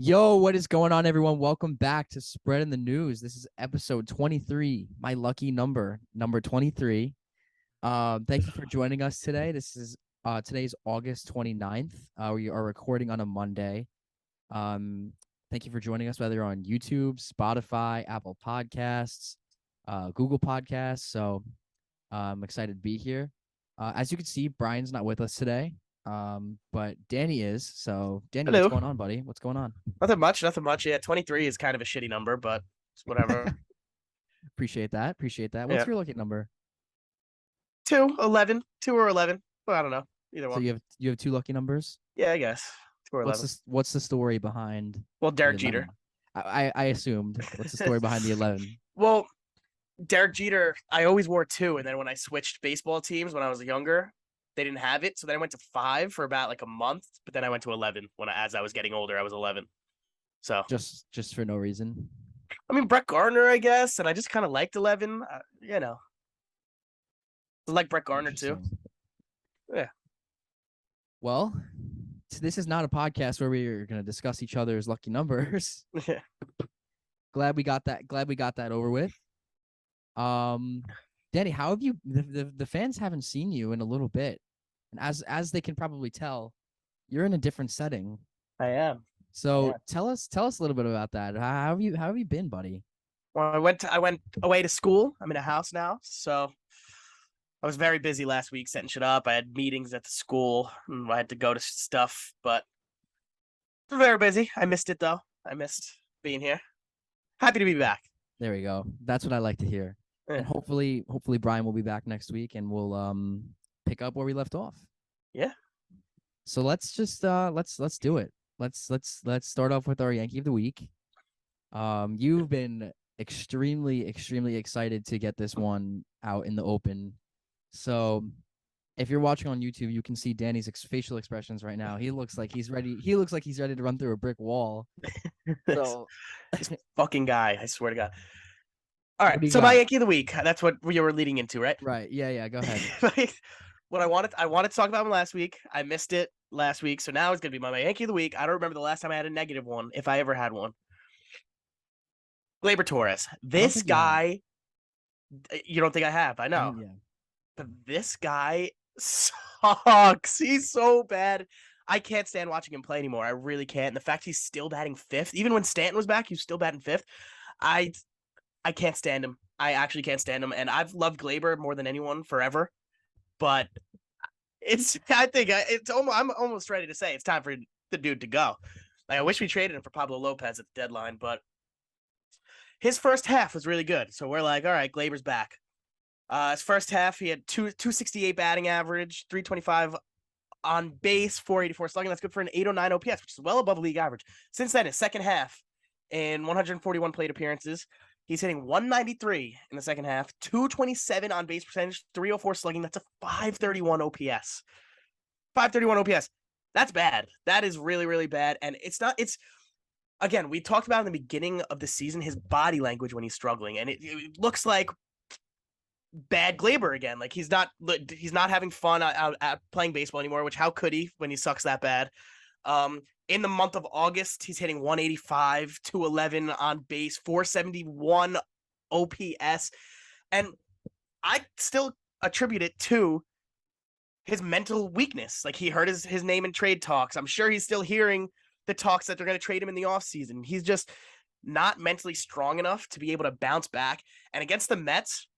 Yo, what is going on, everyone? Welcome back to Spreading the News. This is episode 23, my lucky number 23. Thank you for joining us today. Today's August 29th. We are recording on a Monday. Thank you for joining us, whether you're on YouTube, Spotify, Apple Podcasts, Google Podcasts. So I'm excited to be here. As you can see, Brian's not with us today. But Danny is. So Danny, Hello. what's going on, buddy? What's going on? Nothing much. Yeah, 23 is kind of a shitty number, but it's whatever. Appreciate that. Yeah. What's your lucky number? 2, 11, 2 or 11. Well, I don't know. Either So one. you have two lucky numbers. Yeah, I guess. 2 or 11. What's the story behind Well, the Derek 11? Jeter. I assumed. What's the story behind the 11? Well, Derek Jeter, I always wore 2, and then when I switched baseball teams when I was younger, they didn't have it. So then I went to 5 for about like a month, but then I went to 11 as I was getting older. I was 11. So just for no reason. I mean, Brett Gardner, I guess, and I just kind of liked 11. I like Brett Gardner too. Yeah. Well, this is not a podcast where we're going to discuss each other's lucky numbers. Yeah. Glad we got that over with. Danny, how have you? The fans haven't seen you in a little bit, and as they can probably tell, you're in a different setting. I am. So Yeah. tell us a little bit about that. How have you been, buddy? Well, I went away to school. I'm in a house now, so I was very busy last week setting shit up. I had meetings at the school, and I had to go to stuff, but I was very busy. I missed it though. I missed being here. Happy to be back. There we go. That's what I like to hear. Yeah. And hopefully Brian will be back next week, and we'll pick up where we left off. Yeah. So let's just let's do it. Let's start off with our Yankee of the week. You've been extremely excited to get this one out in the open. So if you're watching on YouTube, you can see Danny's facial expressions right now. He looks like he's ready. He looks like he's ready to run through a brick wall. So this fucking guy, I swear to God. All right, so got? my Yankee of the week. That's what you were leading into, right? Right. Yeah. Go ahead. What I wanted to talk about him last week. I missed it last week, so now it's gonna be my Yankee of the week. I don't remember the last time I had a negative one, if I ever had one. Gleyber Torres. This guy, you don't think I have? I know. Yeah. But this guy sucks. He's so bad. I can't stand watching him play anymore. I really can't. And the fact he's still batting 5th, even when Stanton was back, he's still batting 5th. I can't stand him. I actually can't stand him. And I've loved Gleyber more than anyone forever. But I'm almost ready to say it's time for the dude to go. Like, I wish we traded him for Pablo Lopez at the deadline, but his first half was really good. So we're like, all right, Gleyber's back. His first half, he had 268 batting average, 325 on base, 484 slugging. That's good for an 809 OPS, which is well above league average. Since then, his second half, in 141 plate appearances, he's hitting 193 in the second half, 227 on base percentage, 304 slugging. That's a 531 OPS. 531 OPS. That's bad. That is really, really bad. And again, we talked about in the beginning of the season, his body language when he's struggling. And it looks like bad Gleyber again. Like, he's not having fun out playing baseball anymore, which how could he when he sucks that bad? In the month of August, he's hitting 185, 211 on base, 471 OPS. And I still attribute it to his mental weakness. Like, he heard his name in trade talks. I'm sure he's still hearing the talks that they're going to trade him in the offseason. He's just not mentally strong enough to be able to bounce back. And against the Mets,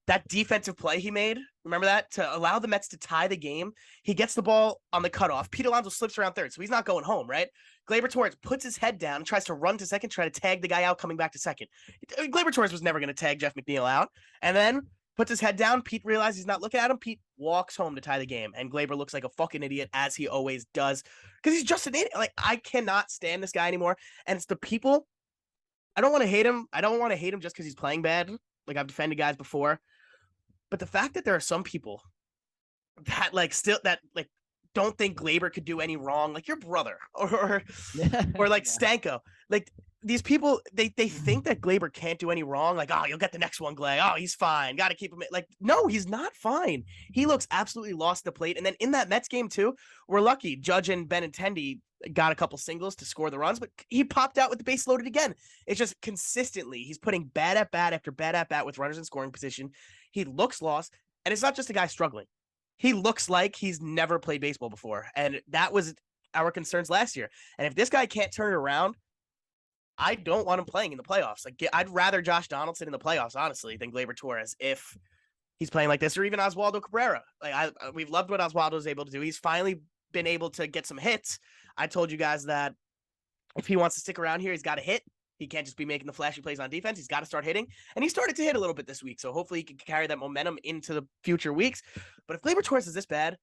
that defensive play he made, remember that? To allow the Mets to tie the game, he gets the ball on the cutoff. Pete Alonso slips around third, so he's not going home, right? Gleyber Torres puts his head down, tries to run to second, try to tag the guy out coming back to second. Gleyber Torres was never going to tag Jeff McNeil out. And then puts his head down. Pete realizes he's not looking at him. Pete walks home to tie the game. And Gleyber looks like a fucking idiot, as he always does. Because he's just an idiot. Like, I cannot stand this guy anymore. And it's the people. I don't want to hate him. I don't want to hate him just because he's playing bad. Like, I've defended guys before. But the fact that there are some people that don't think Gleyber could do any wrong, like your brother or like Stanko, like these people, they think that Gleyber can't do any wrong. Like, oh, you'll get the next one, Gley. Oh, he's fine. Got to keep him. Like, no, he's not fine. He looks absolutely lost the plate. And then in that Mets game too, we're lucky. Judge and Benintendi got a couple singles to score the runs, but he popped out with the base loaded again. It's just consistently he's putting bad at bat after bad at bat with runners in scoring position. He looks lost, and it's not just a guy struggling. He looks like he's never played baseball before, and that was our concerns last year. And if this guy can't turn it around, I don't want him playing in the playoffs. Like, I'd rather Josh Donaldson in the playoffs, honestly, than Gleyber Torres if he's playing like this, or even Oswaldo Cabrera. Like, we've loved what Oswaldo is able to do. He's finally been able to get some hits. I told you guys that if he wants to stick around here, he's got to hit. He can't just be making the flashy plays on defense. He's got to start hitting. And he started to hit a little bit this week. So hopefully he can carry that momentum into the future weeks. But if Gleyber Torres is this bad,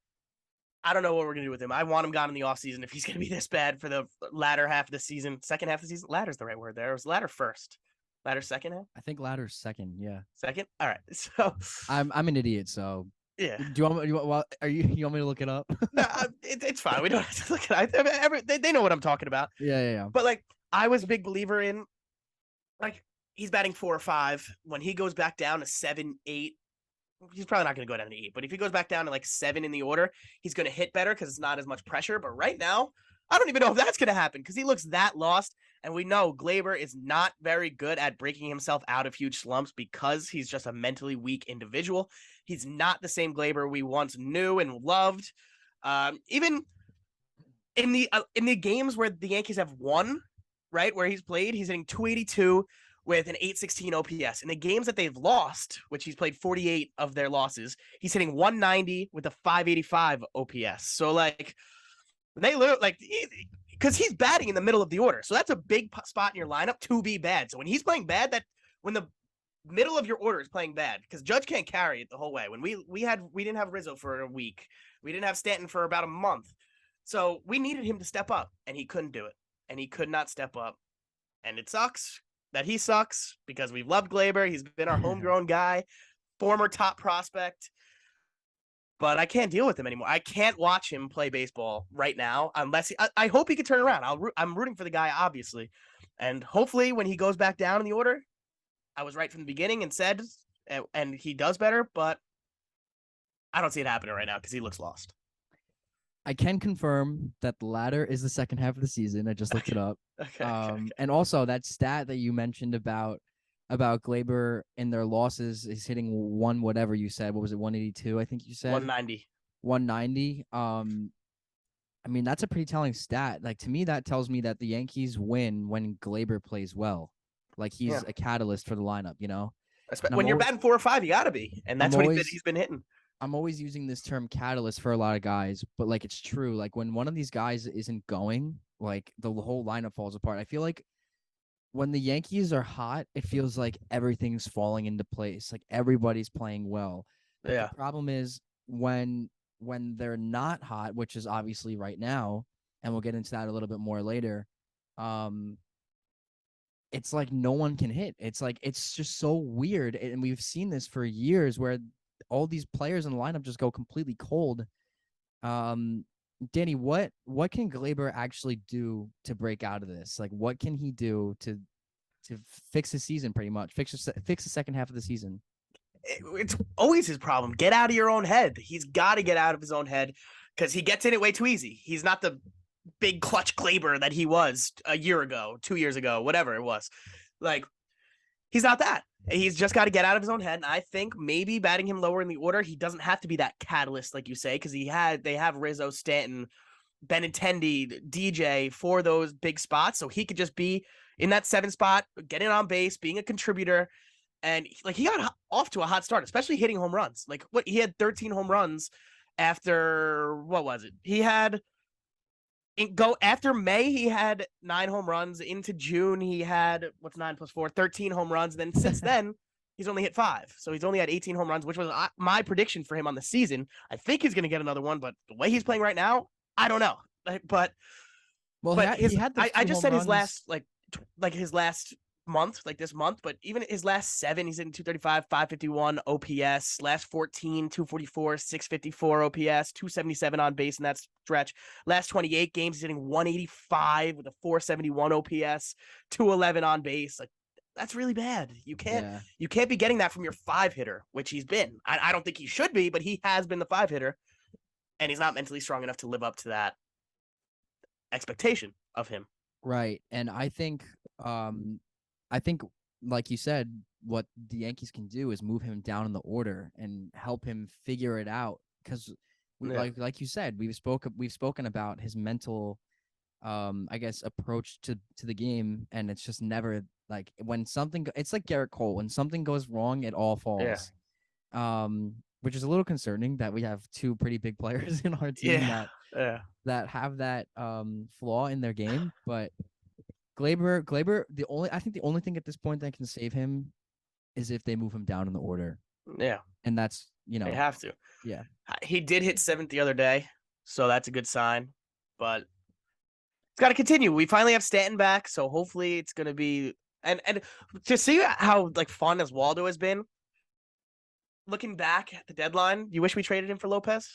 I don't know what we're going to do with him. I want him gone in the offseason if he's going to be this bad for the latter half of the season. Second half of the season? Ladder's the right word there. It was ladder first. Ladder second half? I think ladder's second. Yeah. Second? All right. So I'm an idiot, so yeah. Do you want me? You want me to look it up? No, it's fine. We don't have to look at it. They know what I'm talking about. Yeah. But like, I was a big believer in, like, he's batting 4 or 5. When he goes back down to 7, 8, he's probably not going to go down to 8. But if he goes back down to like 7 in the order, he's going to hit better because it's not as much pressure. But right now, I don't even know if that's going to happen because he looks that lost. And we know Gleyber is not very good at breaking himself out of huge slumps because he's just a mentally weak individual. He's not the same Gleyber we once knew and loved. Even in the games where the Yankees have won, right, where he's played, he's hitting 282 with an 816 OPS. In the games that they've lost, which he's played 48 of their losses, he's hitting 190 with a 585 OPS. So like, they look like, because he's batting in the middle of the order. So that's a big spot in your lineup to be bad. So when he's playing bad, that when the middle of your order is playing bad, because Judge can't carry it the whole way. When we didn't have Rizzo for a week. We didn't have Stanton for about a month. So we needed him to step up, and he couldn't do it. And he could not step up. And it sucks that he sucks because we've loved Gleyber. He's been our homegrown guy, former top prospect. But I can't deal with him anymore. I can't watch him play baseball right now unless I hope he can turn around. I'm rooting for the guy, obviously. And hopefully when he goes back down in the order, I was right from the beginning and said, and he does better, but I don't see it happening right now because he looks lost. I can confirm that the latter is the second half of the season. I just looked it up. Okay. And also that stat that you mentioned about Gleyber in their losses is hitting one whatever you said. What was it? 182, I think you said. 190. 190. I mean, that's a pretty telling stat. Like, to me, that tells me that the Yankees win when Gleyber plays well. Like, he's a catalyst for the lineup, you know? When you're batting 4 or 5, you got to be. And that's what he's been hitting. I'm always using this term catalyst for a lot of guys, but, like, it's true. Like, when one of these guys isn't going, like, the whole lineup falls apart. I feel like when the Yankees are hot, it feels like everything's falling into place. Like, everybody's playing well. But the problem is when they're not hot, which is obviously right now, and we'll get into that a little bit more later, it's like no one can hit. It's like, it's just so weird. And we've seen this for years where all these players in the lineup just go completely cold. Danny, what can Gleyber actually do to break out of this? Like, what can he do to fix his season, pretty much? Fix the second half of the season? It's always his problem. Get out of your own head. He's got to get out of his own head because he gets in it way too easy. He's not the big clutch Gleyber that he was a year ago, 2 years ago, whatever it was. Like, he's not that. He's just got to get out of his own head. And I think maybe batting him lower in the order, he doesn't have to be that catalyst, like you say, because they have Rizzo, Stanton, Benintendi, DJ for those big spots. So he could just be in that 7 spot, getting on base, being a contributor. And like, he got off to a hot start, especially hitting home runs. Like, he had 13 home runs after, what was it? After May, he had 9 home runs. Into June, he had, 9 + 4, 13 home runs. And then since then, he's only hit 5. So he's only had 18 home runs, which was my prediction for him on the season. I think he's going to get another one, but the way he's playing right now, I don't know. But he had I just said his last, his last month, like this month, but even his last 7, he's hitting 235, 551 OPS. Last 14, 244, 654 OPS, 277 on base in that stretch. Last 28 games, he's hitting 185 with a 471 OPS, 211 on base. Like, that's really bad. You can't be getting that from your 5 hitter, which he's been. I don't think he should be, but he has been the 5 hitter, and he's not mentally strong enough to live up to that. expectation of him. Right. And I think like you said, what the Yankees can do is move him down in the order and help him figure it out. Because we Yeah. like you said, we've spoken about his mental I guess approach to the game, and it's just never like when it's like Gerrit Cole, when something goes wrong, it all Yeah. falls. Which is a little concerning that we have two pretty big players in our team Yeah. Yeah. that have that flaw in their game. But Gleyber, I think the only thing at this point that can save him is if they move him down in the order, Yeah. and that's They have to. yeah. He did hit 7th the other day, so that's a good sign. But it's got to continue. We finally have Stanton back, so hopefully it's going to be and to see how like fun as Waldo has been. Looking back at the deadline, you wish we traded him for Lopez?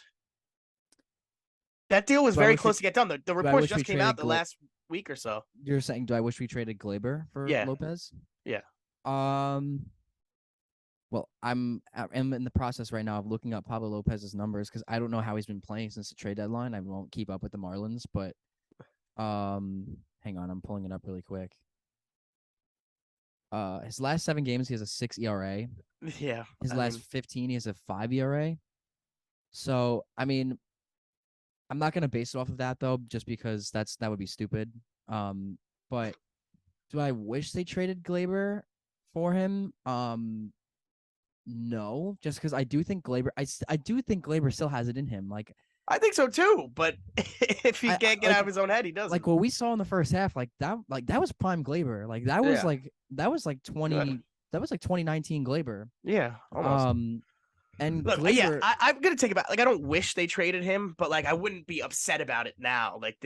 That deal was Do I very wish we close to get done. The do I reports wish we just came out traded the last week or so. You're saying, do I wish we traded Gleyber for Yeah. Lopez? Yeah. Well, I'm in the process right now of looking up Pablo Lopez's numbers because I don't know how he's been playing since the trade deadline. I won't keep up with the Marlins, but hang on, I'm pulling it up really quick. His last 7 games, he has a 6 ERA. Yeah. His last 15, he has a 5 ERA. So, I mean, I'm not gonna base it off of that though, just because that would be stupid. But do I wish they traded Gleyber for him? No, just because I do think Gleyber, I do think Gleyber still has it in him. Like I think so too, but if he can't get out of his own head, he doesn't. Like what we saw in the first half, like that was prime Gleyber. Like that was like 2019 Gleyber. Yeah, almost. And Look, yeah, Gleyber, I'm gonna take it back. Like, I don't wish they traded him, but like, I wouldn't be upset about it now. Like,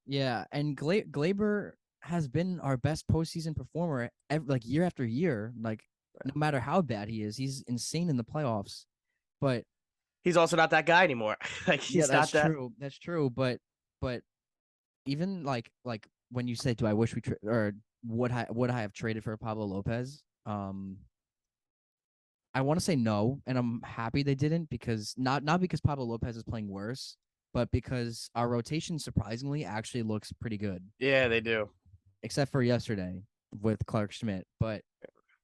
yeah, and Gleyber has been our best postseason performer like year after year. Like no matter how bad he is, he's insane in the playoffs. But he's also not that guy anymore. Like, he's that's not that. true. That's true. But even like when you say, do I wish we or would I have traded for Pablo Lopez? I want to say no, and I'm happy they didn't because not because Pablo Lopez is playing worse, but because our rotation surprisingly actually looks pretty good. Yeah, they do. Except for yesterday with Clark Schmidt. But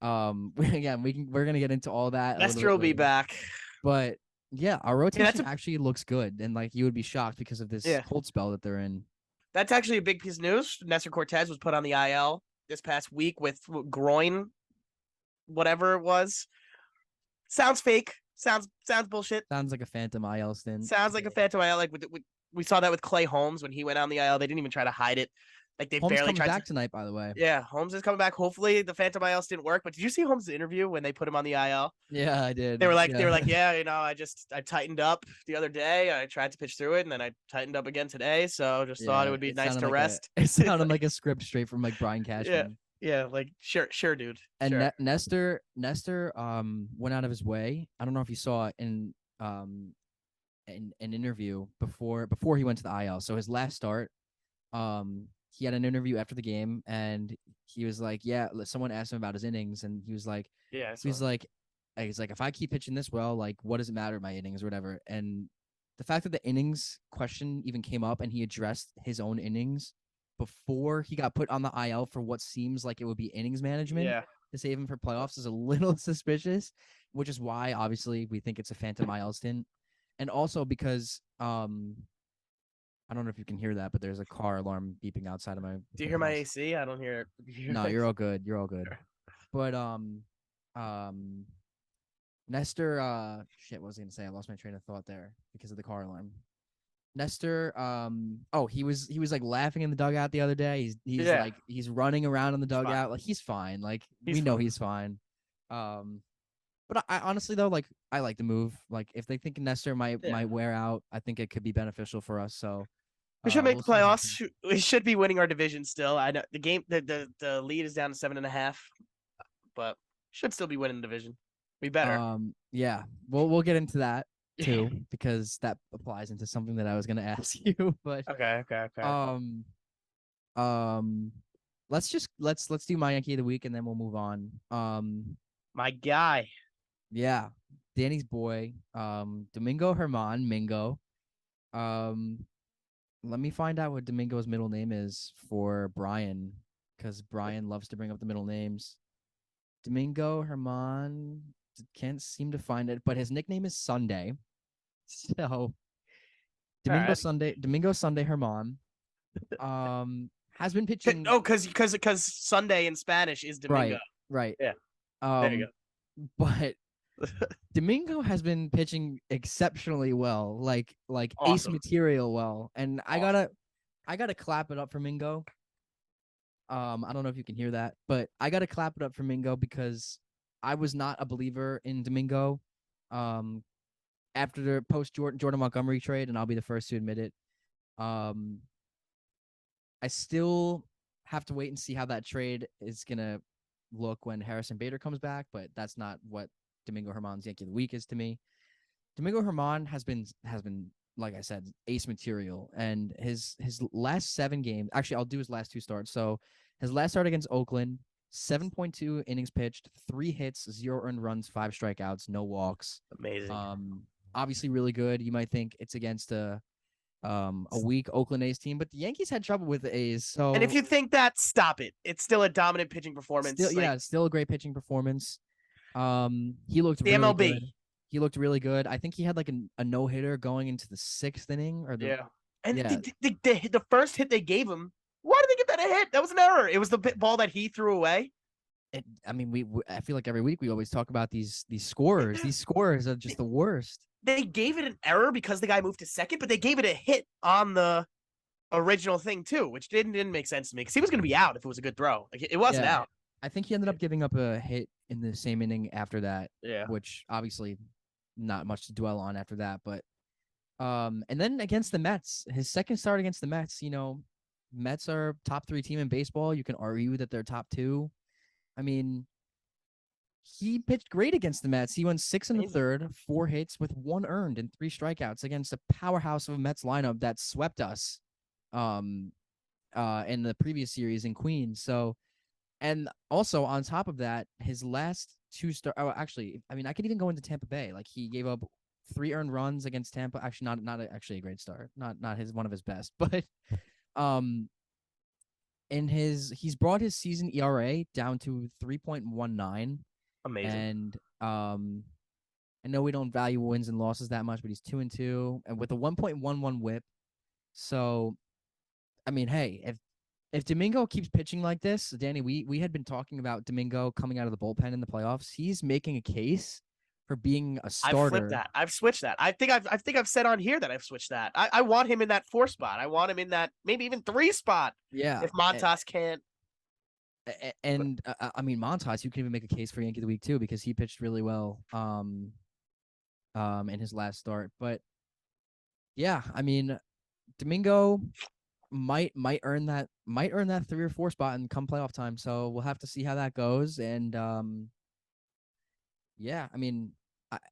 again, we're gonna get into all that. Lester will be back. But yeah, our rotation actually looks good, and like you would be shocked because of this cold spell that they're in. That's actually a big piece of news. Nestor Cortez was put on the IL this past week with groin, whatever it was. Sounds fake. Sounds bullshit. Sounds like a phantom IL stint. Sounds like a phantom IL. Like we saw that with Clay Holmes when he went on the IL. They didn't even try to hide it. Like they Holmes barely coming tried back tonight, by the way. Yeah, Holmes is coming back. Hopefully the phantom IL didn't work. But did you see Holmes' interview when they put him on the IL? Yeah, I did. They were like, yeah, I tightened up the other day. I tried to pitch through it, and then I tightened up again today. So just thought it would be nice to rest. It sounded like a script straight from like Brian Cashman. Yeah, like sure, dude. And sure. Nestor went out of his way. I don't know if you saw it in an interview before he went to the IL. So his last start, he had an interview after the game, and he was like, "Yeah." Someone asked him about his innings, and he was like, he's like, if I keep pitching this well, like, what does it matter my innings or whatever? And the fact that the innings question even came up, and he addressed his own innings before he got put on the IL for what seems like it would be innings management to save him for playoffs is a little suspicious, which is why obviously we think it's a phantom IL stint, and also because I don't know if you can hear that, but there's a car alarm beeping outside of my. Do you hear my AC? I don't hear it. No, you're all good. You're all good. But Nestor, shit, what was I gonna say? I lost my train of thought there because of the car alarm. Nestor, he was like laughing in the dugout the other day. He's running around in the dugout. Like he's fine. Like we know he's fine. But I honestly though, like I like the move. Like if they think Nestor might wear out, I think it could be beneficial for us. So we should make the playoffs. We should be winning our division still. I know the game, the lead is down to 7.5, but should still be winning the division. We better. Yeah, we'll get into that too because that applies into something that I was gonna ask you. But okay. Let's do my Yankee of the week and then we'll move on. My guy. Yeah, Danny's boy, Domingo Herman Mingo. Let me find out what Domingo's middle name is for Brian, because Brian loves to bring up the middle names. Domingo Herman, can't seem to find it, but his nickname is Sunday. So All right. Domingo Sunday Herman, has been pitching. Oh, because Sunday in Spanish is Domingo. Right, right. Yeah. There you Um, but go. Domingo has been pitching exceptionally well, like ace Awesome. material well, and Awesome. I gotta clap it up for Mingo. I don't know if you can hear that, but I gotta clap it up for Mingo because I was not a believer in Domingo. Um, after the post Jordan Montgomery trade, and I'll be the first to admit it. Um, I still have to wait and see how that trade is gonna look when Harrison Bader comes back, but that's not what Domingo Herman's Yankee of the Week is to me. Domingo Herman has been like I said, ace material, and his last 7 games. Actually, I'll do his last 2 starts. So his last start against Oakland, 7.2 innings pitched, 3 hits, 0 earned runs, 5 strikeouts, no walks. Amazing. Obviously really good. You might think it's against a weak Oakland A's team, but the Yankees had trouble with the A's. And if So you think that, stop it. It's still a dominant pitching performance. still a great pitching performance. He looked The really MLB. good. He looked really good. I think he had like a no hitter going into the 6th inning or the Yeah. And yeah. the first hit they gave him, why did they give that a hit? That was an error. It was the ball that he threw away. I mean, I feel like every week we always talk about these scorers. These scorers are just the worst. They gave it an error because the guy moved to second, but they gave it a hit on the original thing too, which didn't make sense to me because he was going to be out if it was a good throw. Like, it wasn't Yeah, out. I think he ended up giving up a hit in the same inning after that, Yeah. which obviously not much to dwell on after that. But and then against the Mets, his second start against the Mets, Mets are top 3 team in baseball. You can argue that they're top 2. I mean, he pitched great against the Mets. He went 6 in the third, 4 hits with 1 earned and 3 strikeouts against a powerhouse of a Mets lineup that swept us in the previous series in Queens. So, and also on top of that, his last 2 oh, actually, I mean, I could even go into Tampa Bay. Like, he gave up 3 earned runs against Tampa. Actually, not actually a great start. Not one of his best, but um he's brought his season ERA down to 3.19. Amazing. And I know we don't value wins and losses that much, but he's 2-2 and with a 1.11 whip. So, I mean, hey, if Domingo keeps pitching like this, Danny, we had been talking about Domingo coming out of the bullpen in the playoffs. He's making a case for being a starter. I've flipped that. I've switched that. I think I've said on here that I've switched that. I want him in that 4 spot. I want him in that maybe even 3 spot. Yeah. If Montas can't. And I mean, Montas, you can even make a case for Yankee of the Week too, because he pitched really well in his last start. But yeah, I mean, Domingo might earn that 3 or 4 spot and come playoff time. So we'll have to see how that goes. And yeah, I mean,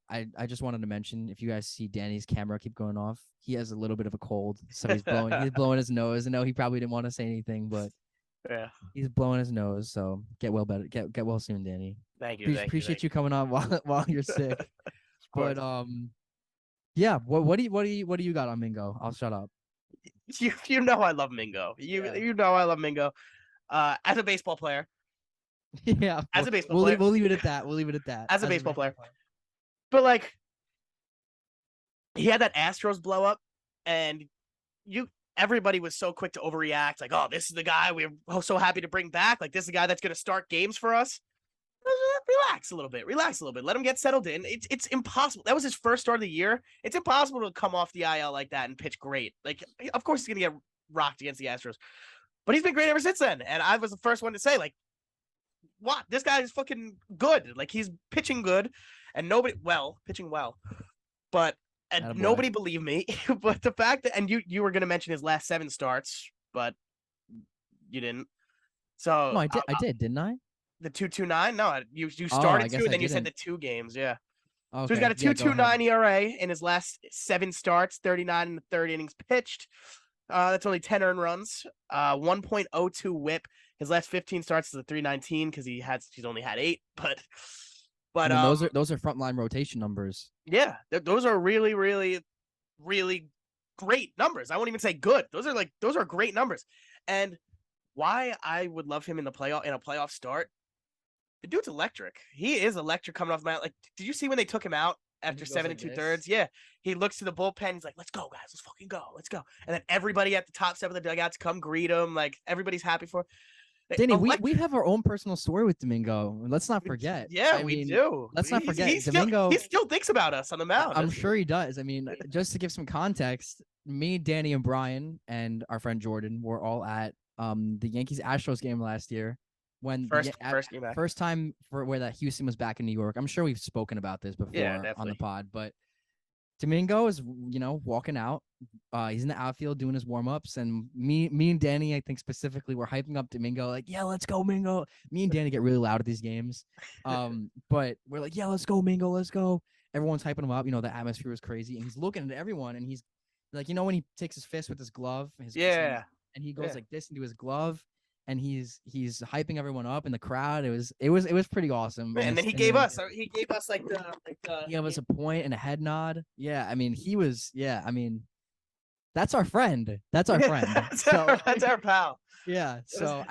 I just wanted to mention, if you guys see Danny's camera keep going off, he has a little bit of a cold, so he's blowing his nose. I know he probably didn't want to say anything, but Yeah. he's blowing his nose. So get well soon, Danny. Thank you. Appreciate you coming on while you're sick. But yeah. What do you got on Mingo? I'll shut up. You know I love Mingo. You know I love Mingo. As a baseball player. Yeah. As a baseball player. We'll leave it at that. We'll leave it at that. As a baseball player. But like, he had that Astros blow up, and everybody was so quick to overreact. Like, oh, this is the guy we're so happy to bring back. Like, this is the guy that's going to start games for us. Relax a little bit. Let him get settled in. It's impossible. That was his first start of the year. It's impossible to come off the IL like that and pitch great. Like, of course he's going to get rocked against the Astros, but he's been great ever since then. And I was the first one to say, like, what? This guy is fucking good. Like, he's pitching good, and pitching well, but nobody believed me. But the fact that, and you were going to mention his last 7 starts, but you didn't. So no, I did, didn't I? The 2.29? No, you started 2, and then you said the 2 games. Yeah. Okay. So he's got a 2.29 ERA in his last 7 starts, 39 in the 3rd innings pitched. That's only 10 earned runs. 1.02 WHIP. His last 15 starts is a 3.19 because he's only had 8. But I mean, those are frontline rotation numbers. Yeah, those are really, really, really great numbers. I won't even say good. Those are great numbers. And why I would love him in a playoff start. The dude's electric. He is electric coming off the mound. Like, did you see when they took him out And after he goes seven like and two this. thirds? Yeah, he looks to the bullpen. He's like, "Let's go, guys. Let's fucking go. Let's go." And then everybody at the top step of the dugouts come greet him. Like everybody's happy for him. Danny, we Electric. have our own personal story with Domingo. Let's not forget. Yeah, I we mean, do. let's not He's, forget he's still he Domingo. still thinks about us on the mound. I'm sure he does. I mean, just to give some context, me, Danny, and Brian, and our friend Jordan were all at the Yankees Astros game last year when First game back. first time for where that Houston was back in New York. I'm sure we've spoken about this before Yeah, on the definitely. pod, but Domingo is, walking out. He's in the outfield doing his warm ups, and me and Danny, I think specifically, were hyping up Domingo, like, yeah, let's go, Mingo. Me and Danny get really loud at these games, but we're like, yeah, let's go, Mingo, let's go. Everyone's hyping him up. The atmosphere was crazy, and he's looking at everyone, and he's like, when he takes his fist with his glove, Yeah. and he goes Yeah. like this into his glove, and he's hyping everyone up in the crowd. It was pretty awesome. And then he gave us like the He gave us a point and a head nod. Yeah, I mean, I mean, that's our friend. That's our friend. that's our pal. Yeah. So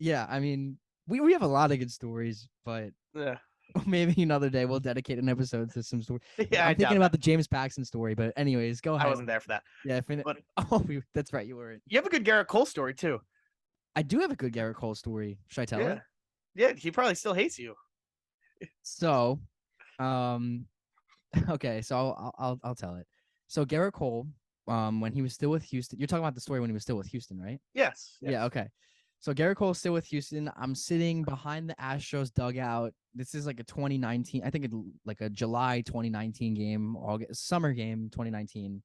I mean, we have a lot of good stories, but Yeah. maybe another day we'll dedicate an episode to some story. Yeah, I'm thinking about the James Paxton story, but anyways, go ahead. I wasn't there for that. Yeah, but that's right, you weren't. You have a good Gerrit Cole story too. I do have a good Gerrit Cole story. Should I tell it? Yeah, he probably still hates you. So, okay, so I'll tell it. So Gerrit Cole, when he was still with Houston, you're talking about the story when he was still with Houston, right? Yes. Yeah. Okay. So Gerrit Cole is still with Houston. I'm sitting behind the Astros dugout. This is like a 2019, I think it's like a July 2019 game, summer game 2019.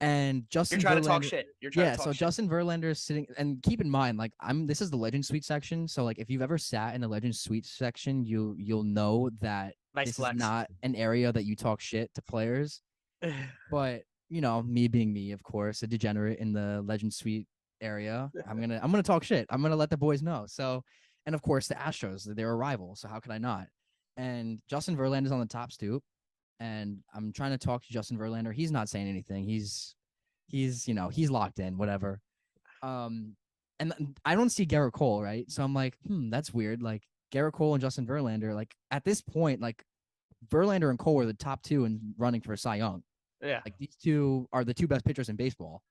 And Justin You're trying to talk Verlander, shit. You're trying to talk so shit. Justin Verlander is sitting, and keep in mind, like, this is the Legend Suite section. So like, if you've ever sat in the Legend Suite section, you'll know that Nice this flex. is not an area that you talk shit to players. But me being me, of course, a degenerate in the Legend Suite area, I'm gonna talk shit. I'm gonna let the boys know. So, and of course, the Astros, they're a rival. So how could I not? And Justin Verlander's on the top stoop, and I'm trying to talk to Justin Verlander. He's not saying anything. He's locked in, whatever. And I don't see Gerrit Cole, right? So I'm like, that's weird. Like, Gerrit Cole and Justin Verlander, like, at this point, like, Verlander and Cole are the top two in running for Cy Young. Yeah. Like, these two are the two best pitchers in baseball.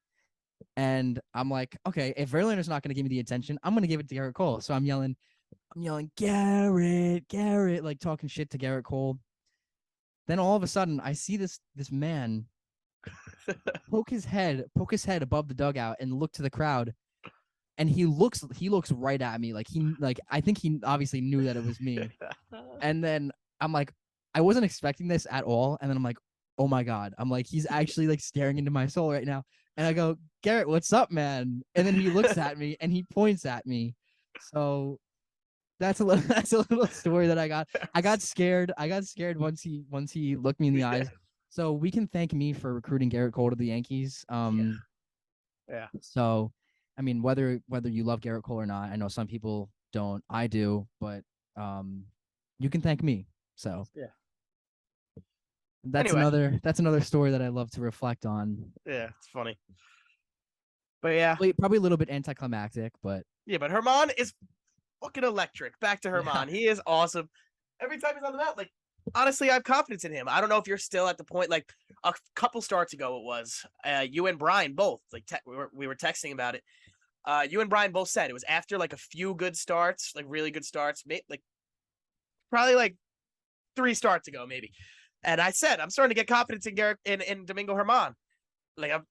And I'm like, okay, if Verlander's not going to give me the attention, I'm going to give it to Gerrit Cole. So I'm yelling, Gerrit, like, talking shit to Gerrit Cole. Then all of a sudden, I see this man poke his head above the dugout and look to the crowd, and he looks right at me, like I think he obviously knew that it was me. And then I'm like, I wasn't expecting this at all, and then I'm like, oh my god, I'm like, he's actually like staring into my soul right now. And I go, Gerrit, what's up, man? And then he looks at me and he points at me. So that's a little story that I got. I got scared once he looked me in the eyes. So we can thank me for recruiting Gerrit Cole to the Yankees. Yeah. So, I mean, whether you love Gerrit Cole or not, I know some people don't. I do, but you can thank me. So yeah. That's another story that I love to reflect on. Yeah, it's funny. But yeah, probably a little bit anticlimactic, but yeah. But Herman is fucking electric. Back to Herman, He is awesome. Every time he's on the mound, like, honestly, I have confidence in him. I don't know if you're still at the point, like a couple starts ago, it was you and Brian both, like, we were texting about it. You and Brian both said it was after like a few good starts, like really good starts, like probably like 3 starts ago, maybe. And I said, I'm starting to get confidence in Gerrit in Domingo Herman. Like, I'm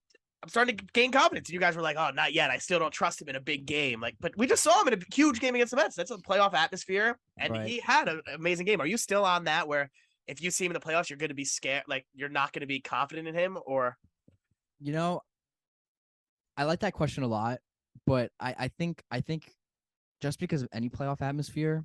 starting to gain confidence. And you guys were like, oh, not yet. I still don't trust him in a big game. Like, but we just saw him in a huge game against the Mets. That's a playoff atmosphere. And He had an amazing game. Are you still on that where if you see him in the playoffs, you're going to be scared? Like, you're not going to be confident in him? Or, I like that question a lot, but I think just because of any playoff atmosphere,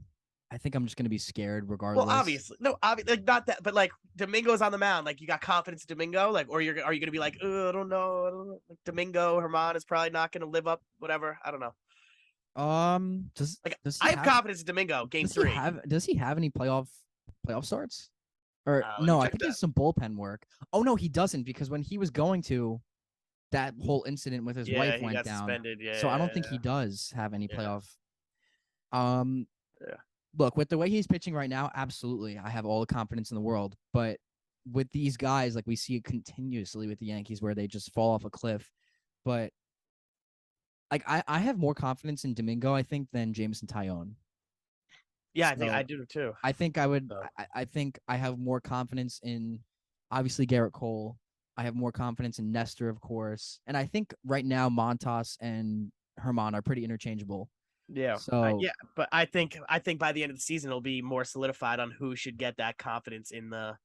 I think I'm just going to be scared regardless. Well, obviously. No, like, not that, but like Domingo's on the mound. Like, you got confidence in Domingo? Like, or are you going to be like, I don't know. Like, Domingo Herman is probably not going to live up, whatever. I don't know. Does I have confidence in Domingo. Game 3. Does he have any playoff starts? Or Let me no, I check think he that. has some bullpen work. Oh no, he doesn't because when he was going to, that whole incident with his Yeah, wife he went got down. suspended. So I don't think Yeah, he does have any yeah, playoff. Um, yeah. Look, with the way he's pitching right now, absolutely, I have all the confidence in the world. But with these guys, like we see it continuously with the Yankees, where they just fall off a cliff. But like I have more confidence in Domingo, I think, than Jameson Tyone. Yeah, I think I So do too. I think I would. So I think I have more confidence in obviously Gerrit Cole. I have more confidence in Nestor, of course, and I think right now Montas and Herman are pretty interchangeable. yeah, So, yeah, but I think by the end of the season it'll be more solidified on who should get that confidence in the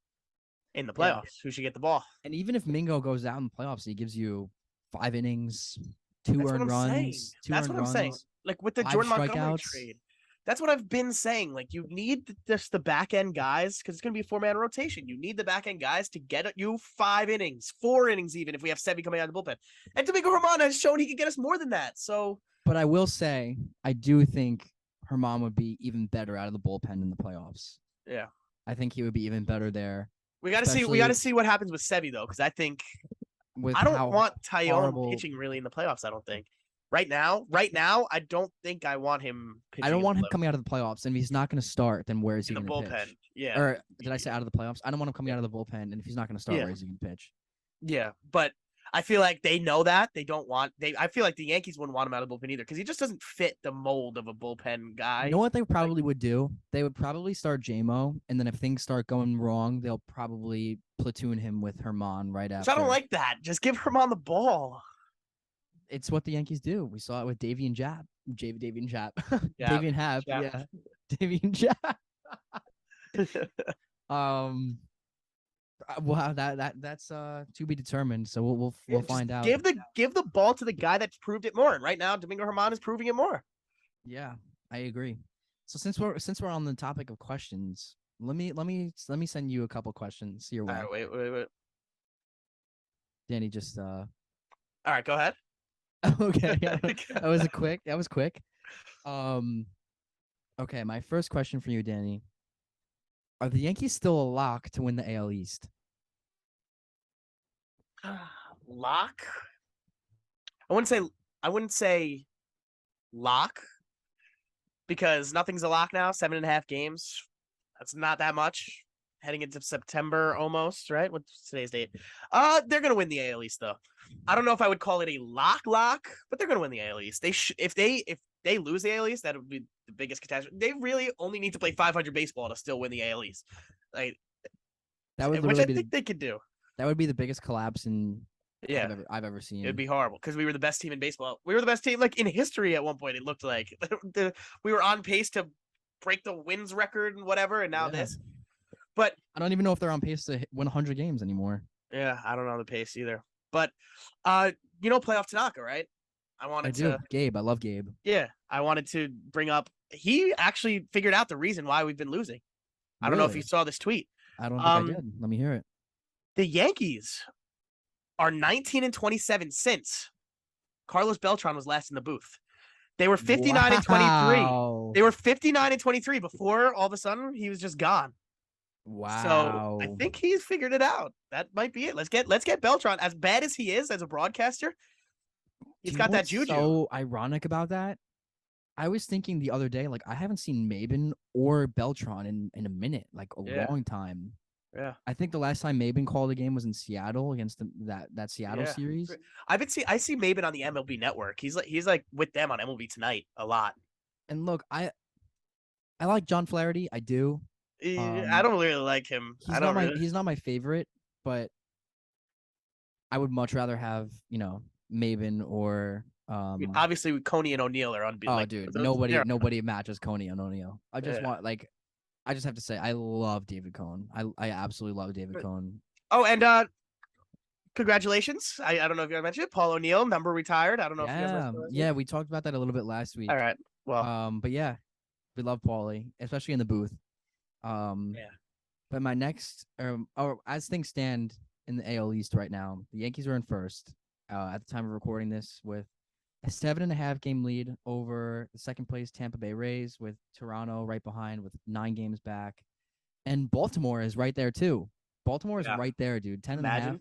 yeah, playoffs. Who should get the ball? and even if Mingo goes out in the playoffs, he gives you 5 innings, two That's what earned I'm saying. runs, two That's earned what I'm saying. runs, Like with the five Jordan Montgomery strikeouts. trade, that's what I've been saying. Like you need just the back end guys because it's going to be a 4-man rotation. You need the back end guys to get you 5 innings, 4 innings, even if we have Sevi coming out of the bullpen. And Domingo Herman has shown he can get us more than that. So, But I will say, I do think Herman would be even better out of the bullpen in the playoffs. yeah. I think he would be even better there, We got to see. We got to especially see what happens with Sevi though, because I think with I don't how want Tyone horrible. pitching really in the playoffs. I don't think right now, I don't think I want him I pitching don't in the want him coming out of the playoffs. And if he's not going to start, then where is he in the going to bullpen. pitch? Yeah, Or did I say out of the playoffs? I don't want him coming yeah, out of the bullpen. And if he's not going to start, yeah. where is he going to pitch? Yeah, but I feel like they know that they don't want they. I feel like the Yankees wouldn't want him out of the bullpen either because he just doesn't fit the mold of a bullpen You know guy. what they Like, probably would do? They would probably start JMO, and then if things start going wrong, they'll probably platoon him with Herman right which I don't after. like that. Just give him on the ball. It's what the Yankees do. We saw it with Davian Jap, Davian Jap, Yeah, Davian Hap, yeah. yeah, Davian Jap. Um, wow, that's to be determined. So we'll Just find out. give the ball to the guy that's proved it more. And right now, Domingo Herman is proving it more. Yeah, I agree. So since we're on the topic of questions, let me send you a couple questions your All way. right, wait. Danny just All right, go ahead. okay. That was quick. Um okay, my first question for you, Danny. Are the Yankees still a lock to win the AL East? Lock. I wouldn't say. I wouldn't say lock because nothing's a lock now. 7.5 games. That's not that much. Heading into September almost, right? What's today's date? They're gonna win the AL East though. I don't know if I would call it a lock, but they're gonna win the AL East. If they lose the AL East, that would be the biggest catastrophe. They really only need to play 500 baseball to still win the AL East, like That would which literally I be think they could do. the biggest collapse in Yeah, I've ever it'd seen. be horrible because we were the best team in baseball. We were the best team like in history at one point. It looked like we were on pace to break the wins record and whatever, and now Yeah. this. But I don't even know if they're on pace to win 100 games anymore. yeah, I don't know the pace either. But playoff Tanaka, right? I I wanted do. to Gabe, I love Gabe. yeah, I wanted to bring up he actually figured out the reason why we've been losing. I don't know if you Really? saw this tweet. I don't think I Um did. Let me hear it. the Yankees are 19-27 since Carlos Beltran was last in the booth. They were 59-23. Wow. They were 59-23 before all of a sudden he was just gone. So I Wow. think he's figured it out. That might be it. Let's get Beltran. As bad as he is as a broadcaster, Do he's you know got that what's juju. so ironic about that? I was thinking the other day, like I haven't seen Maben or Beltron in a minute, like a Yeah, long time. yeah, I think the last time Maben called a game was in Seattle against that Seattle yeah. series. I see Maben on the MLB Network. He's like with them on MLB Tonight a lot. And look, I like John Flaherty. I do. I Um, don't really like him. I don't really. he's not my favorite, but I would much rather have Maben or I mean, obviously, Coney and O'Neill are unbeatable. oh Like dude, those, they're, nobody matches Coney and O'Neill. yeah. I just have to say I love David Cohn. I absolutely love David Cohn. Oh, and congratulations. I don't know if you guys mentioned it. Paul O'Neill, number retired. I don't know if you guys Yeah, mentioned it last week. yeah, we talked about that a little bit last All week. right. Well, But yeah, we love Paulie, especially in the booth. yeah. But my next, or as things stand in the AL East right now, the Yankees are in first at the time of recording this with a 7.5 game lead over the second place Tampa Bay Rays, with Toronto right behind with 9 games back. And Baltimore is right there too. Baltimore is Yeah. right there, dude. 10.5. Imagine.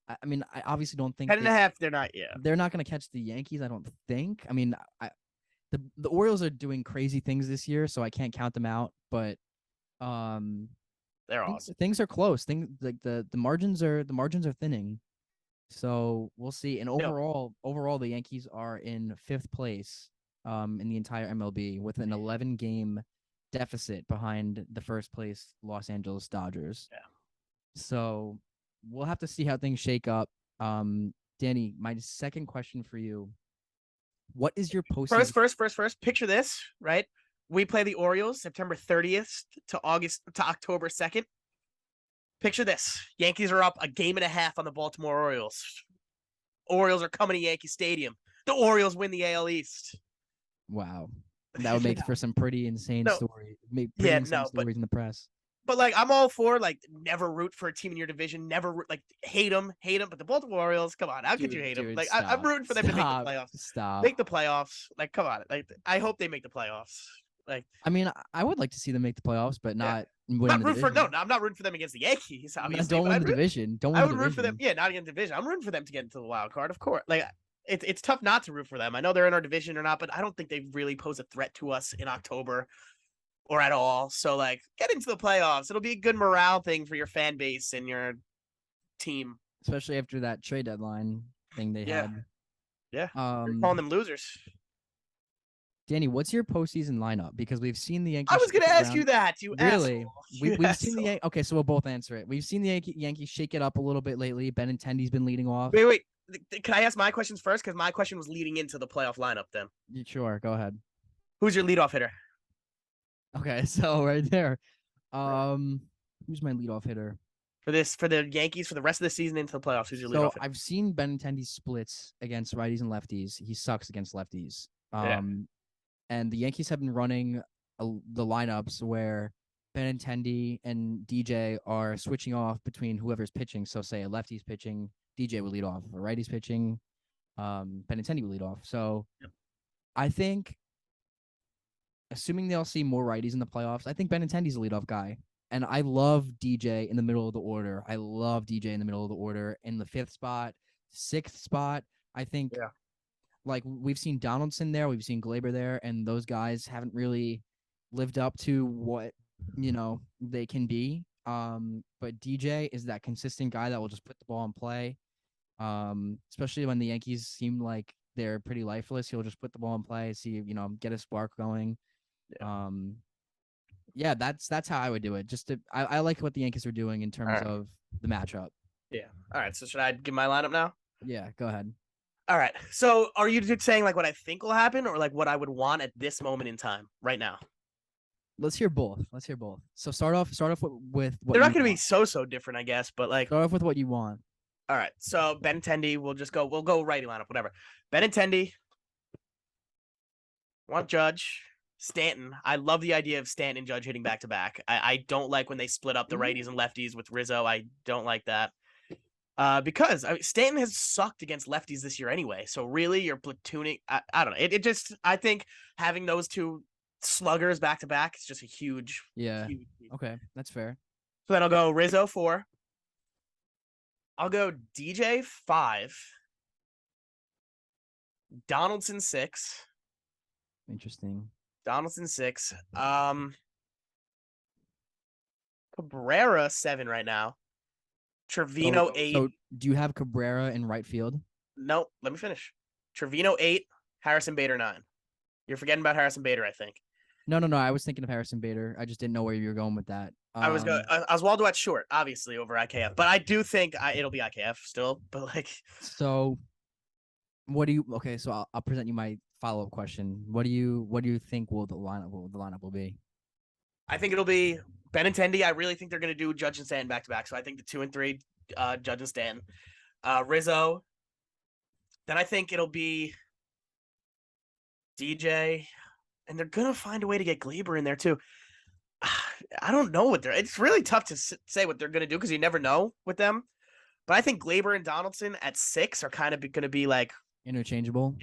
I mean, I obviously don't think 10.5, they're not, yeah. they're not going to catch the Yankees. I don't think. I mean, the Orioles are doing crazy things this year, so I can't count them out. But um, They're awesome. things are close. Things like the margins are thinning. So we'll see. And No. overall, the Yankees are in fifth place in the entire MLB with an 11-game deficit behind the first place Los Angeles Dodgers. Yeah. So we'll have to see how things shake up. Danny, my second question for you: what is your postseason? First. Picture this, right? We play the Orioles September 30th to October 2nd. Picture this: Yankees are up a game and a half on the Baltimore Orioles. Orioles are coming to Yankee Stadium. The Orioles win the AL East. Wow, that would make for some pretty insane No. story. Pretty Yeah, insane no, but stories in the press. But like, I'm all for like never root for a team in your division, never like hate them. But the Baltimore Orioles, come on, how could you hate them? Like, I'm Stop. rooting for them to make the playoffs. Stop. Make the playoffs. Like, come on. Like, I hope they make the playoffs. Like, I mean, I would like to see them make the playoffs, but yeah. not win the division. I'm not rooting for them against the Yankees. Obviously, Don't win the division. Don't win I the would root for them. division. Yeah, not against the division. I'm rooting for them to get into the wild card, of course. Like, it's tough not to root for them. I know they're in our division or not, but I don't think they really pose a threat to us in October or at all. So like, get into the playoffs. It'll be a good morale thing for your fan base and your team. Especially after that trade deadline thing they Yeah. had. Yeah. You're calling them losers. Danny, what's your postseason lineup? Because we've seen the Yankees. I was going to ask you that. You really? asshole. We've seen the okay, so we'll both answer it. We've seen the Yankees shake it up a little bit lately. Benintendi's been leading off. Wait. Can I ask my questions first? Because my question was leading into the playoff lineup. Then. Sure, go ahead. Who's your leadoff hitter? Okay, so right there. Who's my leadoff hitter? For the Yankees for the rest of the season into the playoffs, who's your leadoff hitter? I've seen Benintendi's splits against righties and lefties. He sucks against lefties. And the Yankees have been running the lineups where Benintendi and DJ are switching off between whoever's pitching. So say a lefty's pitching, DJ will lead off. If a righty's pitching, Benintendi will lead off. So I think, assuming they'll see more righties in the playoffs, I think Benintendi's a leadoff guy. And I love DJ in the middle of the order. In the fifth spot, sixth spot. I think like we've seen Donaldson there, we've seen Gleyber there, and those guys haven't really lived up to what, they can be. But DJ is that consistent guy that will just put the ball in play. Especially when the Yankees seem like they're pretty lifeless. He'll just put the ball in play, see, get a spark going. That's how I would do it. I like what the Yankees are doing in terms of the matchup. Yeah. All right. So should I give my lineup now? Yeah, go ahead. All right. So are you just saying like what I think will happen or like what I would want at this moment in time right now? Let's hear both. So start off with what they're not going to be so different, I guess, but like start off with what you want. All right. So Benintendi, we'll go righty lineup, whatever. Benintendi, want Judge, Stanton. I love the idea of Stanton and Judge hitting back to back. I don't like when they split up the righties and lefties with Rizzo. I don't like that. Because Stanton has sucked against lefties this year anyway. So really, you're platooning. I don't know. I think having those two sluggers back to back is just a huge. Huge. Okay, that's fair. So then I'll go Rizzo 4. I'll go DJ 5. Donaldson 6. Interesting. Donaldson 6. Cabrera 7 right now. Trevino 8. So do you have Cabrera in right field? Nope. Let me finish. Trevino 8. Harrison Bader 9. You're forgetting about Harrison Bader, I think. No. I was thinking of Harrison Bader. I just didn't know where you were going with that. I was going Oswaldo at short, obviously, over IKF. But I do think it'll be IKF still. But like, so what do you? Okay, so I'll present you my follow-up question. What do you think the lineup will be? I think it'll be Benintendi. I really think they're going to do Judge and Stanton back to back. So I think the 2 and 3, Judge and Stanton. Rizzo. Then I think it'll be DJ, and they're gonna find a way to get Gleyber in there too. I don't know it's really tough to say what they're gonna do because you never know with them. But I think Gleyber and Donaldson at 6 are kind of going to be like interchangeable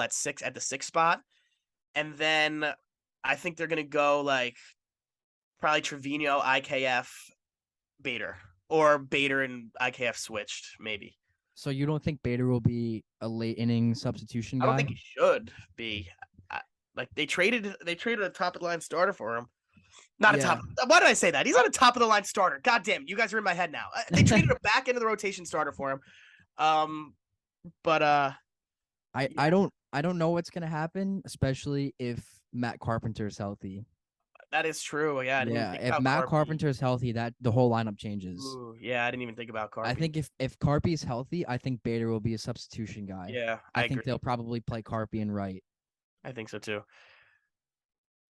at 6 at the 6th spot, and then I think they're gonna go like probably Trevino, IKF, Bader, or Bader and IKF switched maybe. So you don't think Bader will be a late inning substitution I don't guy? think he should be. Like they traded a top of the line starter for him. Not a top. Why did I say that? He's not a top of the line starter. God damn it, you guys are in my head now. They traded a back end of the rotation starter for him. But I don't know what's gonna happen, especially if Matt Carpenter is healthy. that is true. Yeah, I didn't even Yeah, think if about Matt Carpy. Carpenter is healthy, that the whole lineup changes. Ooh, yeah, I didn't even think about Carpy. I think if Carpy is healthy, I think Bader will be a substitution guy. Yeah, I think agree. they'll probably play Carpy and right. I think so too.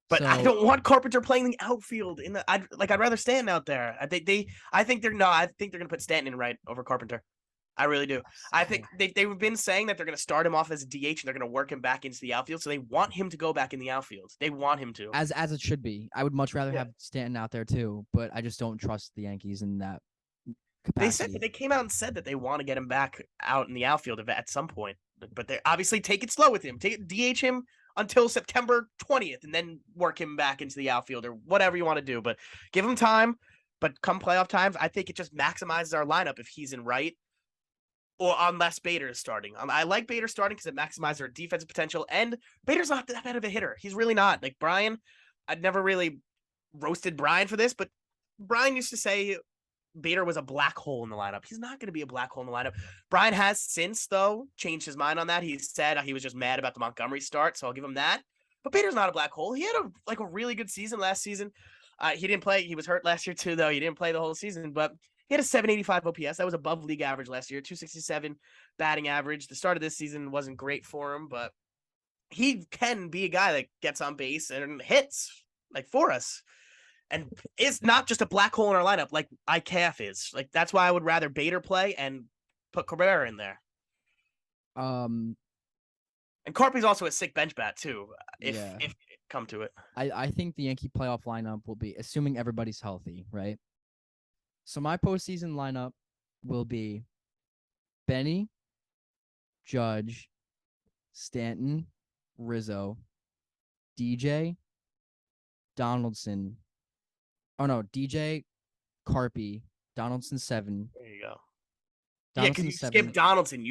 But So, I don't want Carpenter playing the outfield. I'd rather Stanton out there. I think they're gonna put Stanton in right over Carpenter. I really do. I think they've been saying that they're gonna start him off as a DH and they're gonna work him back into the outfield. So they want him to go back in the outfield. They want him to. as it should be. I would much rather have Stanton out there too, but I just don't trust the Yankees in that capacity. They came out and said that they want to get him back out in the outfield at some point. But they obviously take it slow with him. DH him until September 20th and then work him back into the outfield or whatever you want to do. But give him time. But come playoff times, I think it just maximizes our lineup if he's in right or unless Bader is starting. I like Bader starting because it maximizes our defensive potential. And Bader's not that bad of a hitter. He's really not. Like Brian, I'd never really roasted Brian for this, but Brian used to say Bader was a black hole in the lineup. He's not going to be a black hole in the lineup. Brian has since, though, changed his mind on that. He said he was just mad about the Montgomery start, so I'll give him that. But Bader's not a black hole. He had a really good season last season. He didn't play. He was hurt last year, too, though. He didn't play the whole season, but he had a 785 OPS. That was above league average last year, 267 batting average. The start of this season wasn't great for him, but he can be a guy that gets on base and hits, like, for us. And it's not just a black hole in our lineup like IKF is. Like that's why I would rather Bader play and put Cabrera in there. And Carpy's also a sick bench bat too. If it come to it, I think the Yankee playoff lineup will be assuming everybody's healthy, right? So my postseason lineup will be Benny, Judge, Stanton, Rizzo, DJ, Donaldson. Oh no, DJ, Carpy, Donaldson 7. There you go. Donaldson because you skipped Donaldson.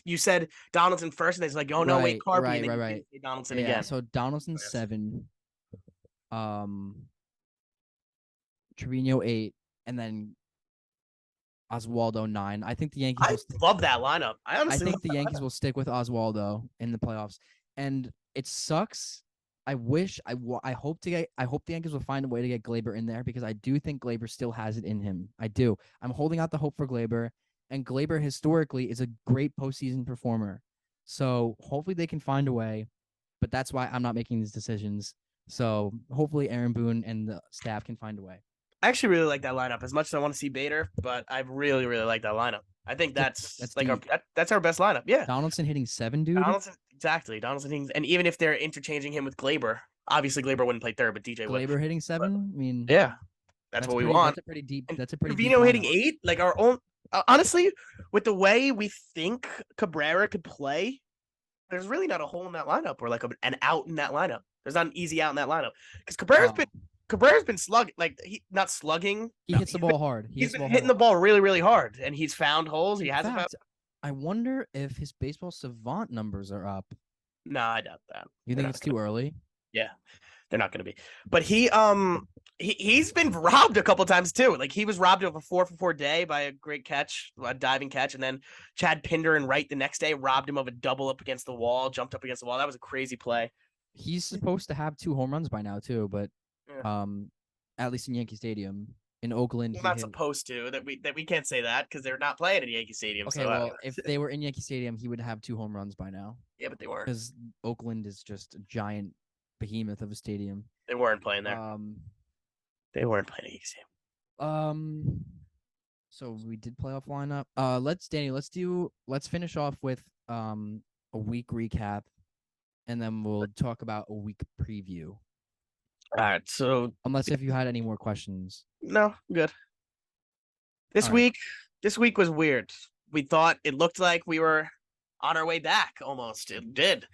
You said Donaldson first, and it's like, oh no, wait, Carpy. Right, and then right. You Donaldson again. So Donaldson 7, Trevino 8, and then Oswaldo 9. I think the Yankees. Love that lineup. I think the Yankees will stick with Oswaldo in the playoffs, and it sucks. I hope the Yankees will find a way to get Gleyber in there because I do think Gleyber still has it in him. I do. I'm holding out the hope for Gleyber, and Gleyber historically is a great postseason performer. So hopefully they can find a way, but that's why I'm not making these decisions. So hopefully Aaron Boone and the staff can find a way. I actually really like that lineup as much as I want to see Bader, but I really, really like that lineup. I think that's like that's our best lineup. Yeah. Donaldson hitting 7, dude. Exactly. Donaldson hitting, and even if they're interchanging him with Gleyber, obviously Gleyber wouldn't play third, but DJ would. Gleyber hitting 7? I mean, yeah, that's what we want. That's a pretty deep. That's a pretty. Trevino hitting 8, like our own. Honestly, with the way we think Cabrera could play, there's really not a hole in that lineup or like an out in that lineup. There's not an easy out in that lineup because Cabrera's been slugging, like not slugging. He hits the ball hard. He's been hitting the ball really, really hard, and he's found holes. He hasn't found. I wonder if his baseball savant numbers are up. No, I doubt that. You think it's too early? Yeah, they're not going to be. But he's been robbed a couple times too. Like he was robbed of a 4-for-4 day by a great catch, a diving catch, and then Chad Pinder and Wright the next day robbed him of a double up against the wall, jumped up against the wall. That was a crazy play. He's supposed to have 2 home runs by now too, but at least in Yankee Stadium. In Oakland, we're not supposed to. That we can't say that because they're not playing in Yankee Stadium. Okay, so well, if they were in Yankee Stadium, he would have 2 home runs by now. Yeah, but they weren't. Because Oakland is just a giant behemoth of a stadium. They weren't playing there. They weren't playing at Yankee Stadium. So we did playoff lineup. Let's finish off with a week recap, and then we'll talk about a week preview. All right, so unless if you had any more questions. No, good. This week was weird. We thought it looked like we were on our way back almost. It did.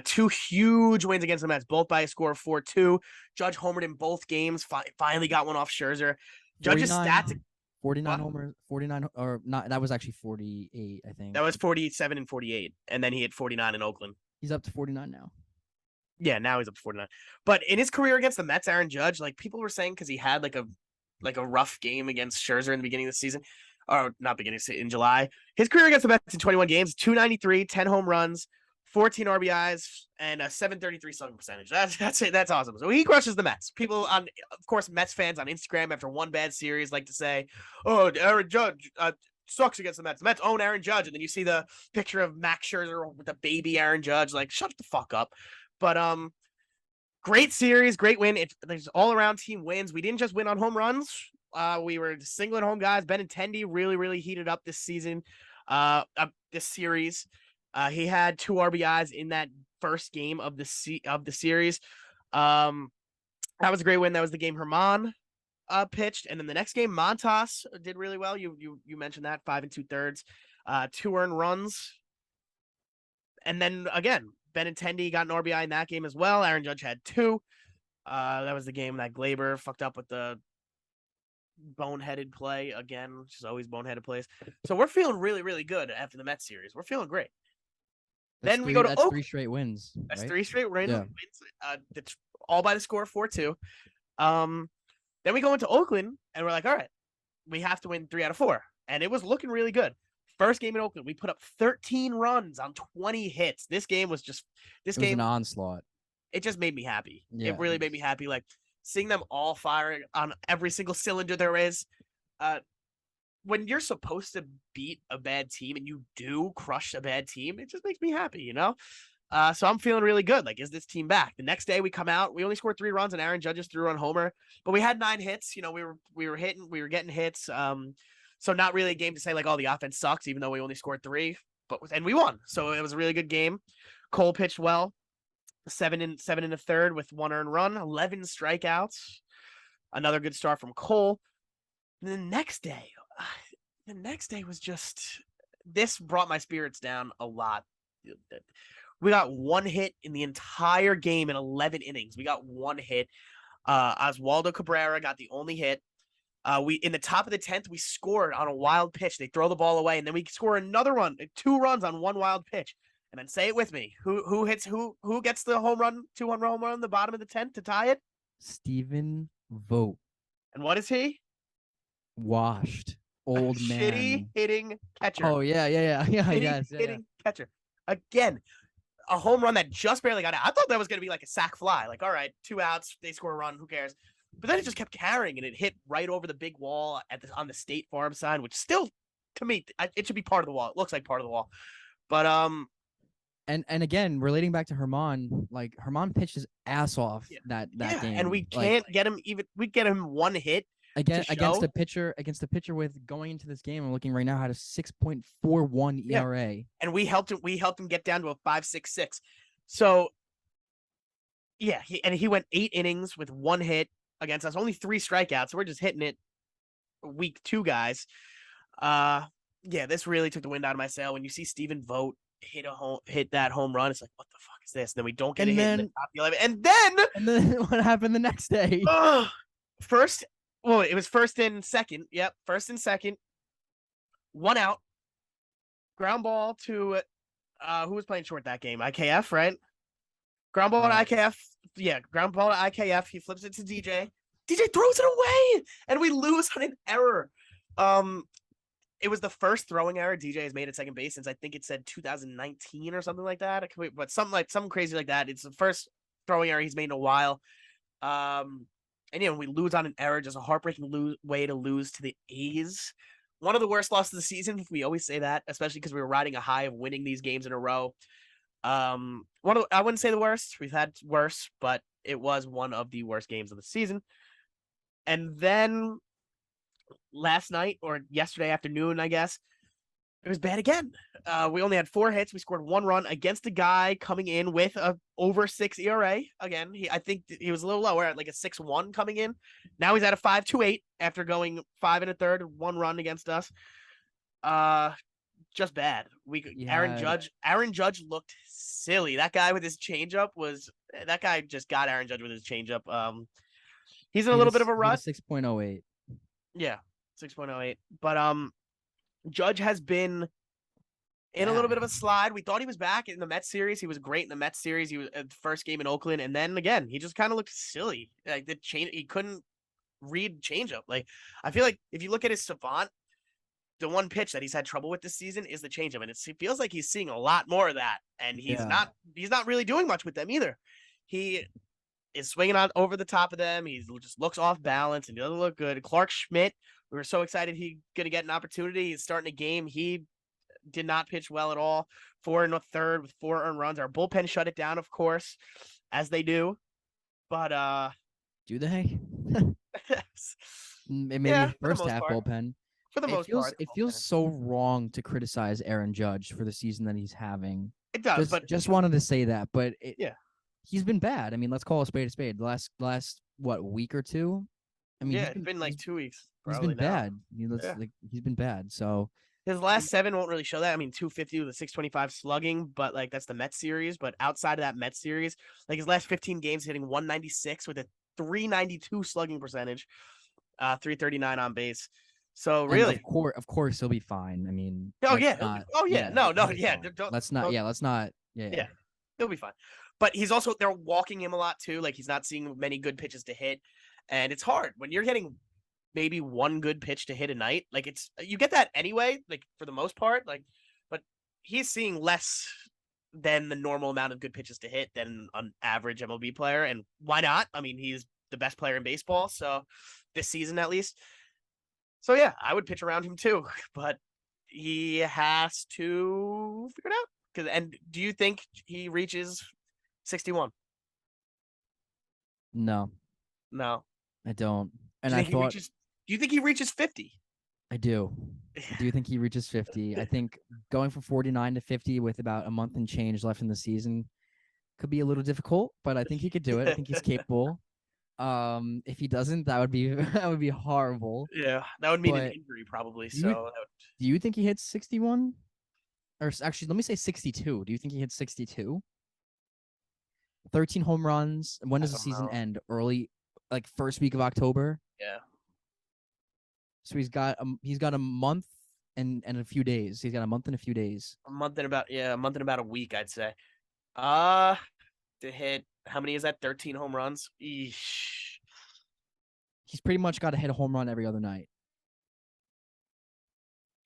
Two huge wins against the Mets, both by a score of 4-2. Judge homered in both games. Finally got one off Scherzer. Judge's 49, stats. 49 What? homers, 49 or not. That was actually 48, I think. That was 47 and 48, and then he hit 49 in Oakland. He's up to 49 now. Yeah, now he's up to 49. But in his career against the Mets, Aaron Judge, like people were saying, because he had like a rough game against Scherzer in the beginning of the season, or not beginning in July. His career against the Mets in 21 games, 293, 10 home runs, 14 RBIs, and a 733 slugging percentage. That's it. That's awesome. So he crushes the Mets. People of course, Mets fans on Instagram after one bad series like to say, "Oh, Aaron Judge sucks against the Mets. The Mets own Aaron Judge," and then you see the picture of Max Scherzer with the baby Aaron Judge. Like, shut the fuck up. But great series, great win. There's all around team wins. We didn't just win on home runs. We were single and home guys. Benintendi really, really heated up this season. This series. He had 2 RBIs in that first game of the series. That was a great win. That was the game Herman pitched, and then the next game Montas did really well. You mentioned that 5 2/3, 2 earned runs, and then again Benintendi got an RBI in that game as well. Aaron Judge had 2. That was the game that Gleyber fucked up with the boneheaded play again, which is always boneheaded plays. So we're feeling really, really good after the Mets series. We're feeling great. Then we go to that's 3 straight wins. That's right? 3 straight wins. That's all by the score of 4-2. Then we go into Oakland and we're like, all right, we have to win 3 out of 4. And it was looking really good. First game in Oakland, we put up 13 runs on 20 hits. This game was an onslaught. It just made me happy. Yeah, it really made me happy. Like seeing them all firing on every single cylinder there is. When you're supposed to beat a bad team and you do crush a bad team, it just makes me happy, you know? So I'm feeling really good. Like, is this team back? The next day we come out, we only scored 3 runs and Aaron Judge threw on homer, but we had 9 hits. You know, we were getting hits. So not really a game to say like, oh, the offense sucks, even though we only scored 3, and we won. So it was a really good game. Cole pitched well, 7 and a third with 1 earned run, 11 strikeouts. Another good start from Cole. And the next day was just, this brought my spirits down a lot. We got 1 hit in the entire game in 11 innings. We got 1 hit. Oswaldo Cabrera got the only hit. We in the top of the 10th, we scored on a wild pitch. They throw the ball away, and then we score another run, 2 runs on 1 wild pitch. And then say it with me. Who gets the home run, 2-1 home run in the bottom of the 10th to tie it? Stephen Vogt. And what is he? Washed. Old man. Shitty hitting catcher. Oh, yeah. Hitting catcher. Again, a home run that just barely got out. I thought that was going to be like a sac fly. Like, all right, 2 outs, they score a run, who cares? But then it just kept carrying, and it hit right over the big wall on the State Farm sign, which still, to me, it should be part of the wall. It looks like part of the wall. But And again, relating back to Herman, like Herman pitched his ass off that game, and we can't get him even. We get him 1 hit against the pitcher with going into this game. I'm looking right now had a 6.41 ERA, and we helped him get down to a 5.66. So yeah, he went 8 innings with 1 hit against us, only 3 strikeouts. So we're just hitting it week 2 guys. This really took the wind out of my sail. When you see Stephen Vogt hit that home run, it's like, what the fuck is this? And then we don't get a hit in the top 11. And then what happened the next day? It was first and second. Yep, first and second. 1 out. Ground ball to who was playing short that game? IKF, right? Ground ball to IKF. Yeah, ground ball to IKF. He flips it to DJ. DJ throws it away, and we lose on an error. It was the first throwing error DJ has made at second base since I think it said 2019 or something like that. But something crazy like that. It's the first throwing error he's made in a while. And we lose on an error, just a heartbreaking way to lose to the A's. One of the worst losses of the season. We always say that, especially because we were riding a high of winning these games in a row. I wouldn't say the worst. We've had worse, but it was one of the worst games of the season. And then last night or yesterday afternoon, I guess, it was bad again. We only had 4 hits. We scored 1 run against a guy coming in with a over 6 ERA. Again, I think he was a little lower at like a 6.1 coming in. Now he's at a 5.28 after going 5 1/3, 1 run against us. just bad. He Aaron had Judge looked silly. That guy with his changeup that guy just got Aaron Judge with his changeup. He's in a little bit of a he had a rut. 6.08. Yeah, 6.08. But Judge has been in a little Bad. bit of a slide. We thought he was back in the Mets series. He was great in the Mets series. He was at the first game in Oakland, and then again, he just kind of looked silly. Like he couldn't read changeup. Like I feel like if you look at his savant, the one pitch that he's had trouble with this season is the changeup, and it feels like he's seeing a lot more of that, and he's Yeah. not really doing much with them either. He is swinging on over the top of them. He just looks off balance and doesn't look good. Clark Schmidt, we were so excited he's gonna get an opportunity. He's starting a game. He did not pitch well at all. 4 1/3 with 4 earned runs. Our bullpen shut it down, of course, as they do. But Do they? Maybe yeah, the for the first most half part. bullpen. For the most part, It feels so wrong to criticize Aaron Judge for the season that he's having. it does. But Just wanted to say that, but yeah, he's been bad. I mean, let's call a spade a spade. The last what, week or two? I mean, yeah, it's been like 2 weeks. He's Probably been now. bad. He's been bad. So his last 7 won't really show that. I mean, 250 with a 625 slugging, but like that's the Mets series. But outside of that Mets series, like his last 15 games hitting 196 with a 392 slugging percentage, 339 on base. So really, of course he'll be fine. I mean, oh yeah, no, he'll be yeah, fine. don't, Let's not. don't, Yeah, let's not. yeah, he'll be fine. But he's also they're walking him a lot too. Like he's not seeing many good pitches to hit, and it's hard when you're getting maybe one good pitch to hit a night. Like you get that anyway. Like for the most part, like, but he's seeing less than the normal amount of good pitches to hit than an average MLB player. And why not? I mean, he's the best player in baseball, so this season at least. So yeah, I would pitch around him too, but he has to figure it out. And do you think he reaches 61? No, No. I don't. And Do you think he reaches 50? I do. I do think he reaches 50. I think going from 49 to 50 with about a month and change left in the season could be a little difficult, but I think he could do it. I think he's capable. If he doesn't, that would be that would be horrible. Yeah, that would mean an injury probably. Do you think he hits 61? Or actually, let me say 62. Do you think he hits 62? 13 home runs. When does the season end? Early, like first week of October. Yeah. So he's got a month and a few days. He's got a month and a few days. A month and about a week, I'd say. To hit how many is that? 13 home runs. Eesh. He's pretty much got to hit a home run every other night.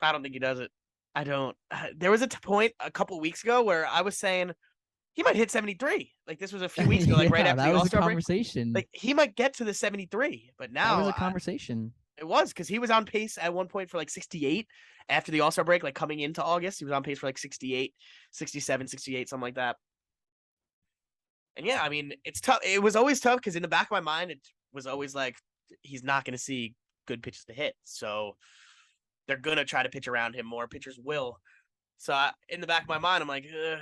I don't think he does it. I don't. There was a point a couple weeks ago where I was saying he might hit 73. Like this was a few weeks ago, like right after the All-Star break. Conversation. Like he might get to the 73, but now that was a conversation. It was because he was on pace at one point for like 68 after the All-Star break, like coming into August. He was on pace for like 68, 67, 68, something like that. And yeah, I mean, it's tough. It was always tough because in the back of my mind, it was always like he's not going to see good pitches to hit. So they're going to try to pitch around him more. Pitchers will. So in the back of my mind, I'm like, you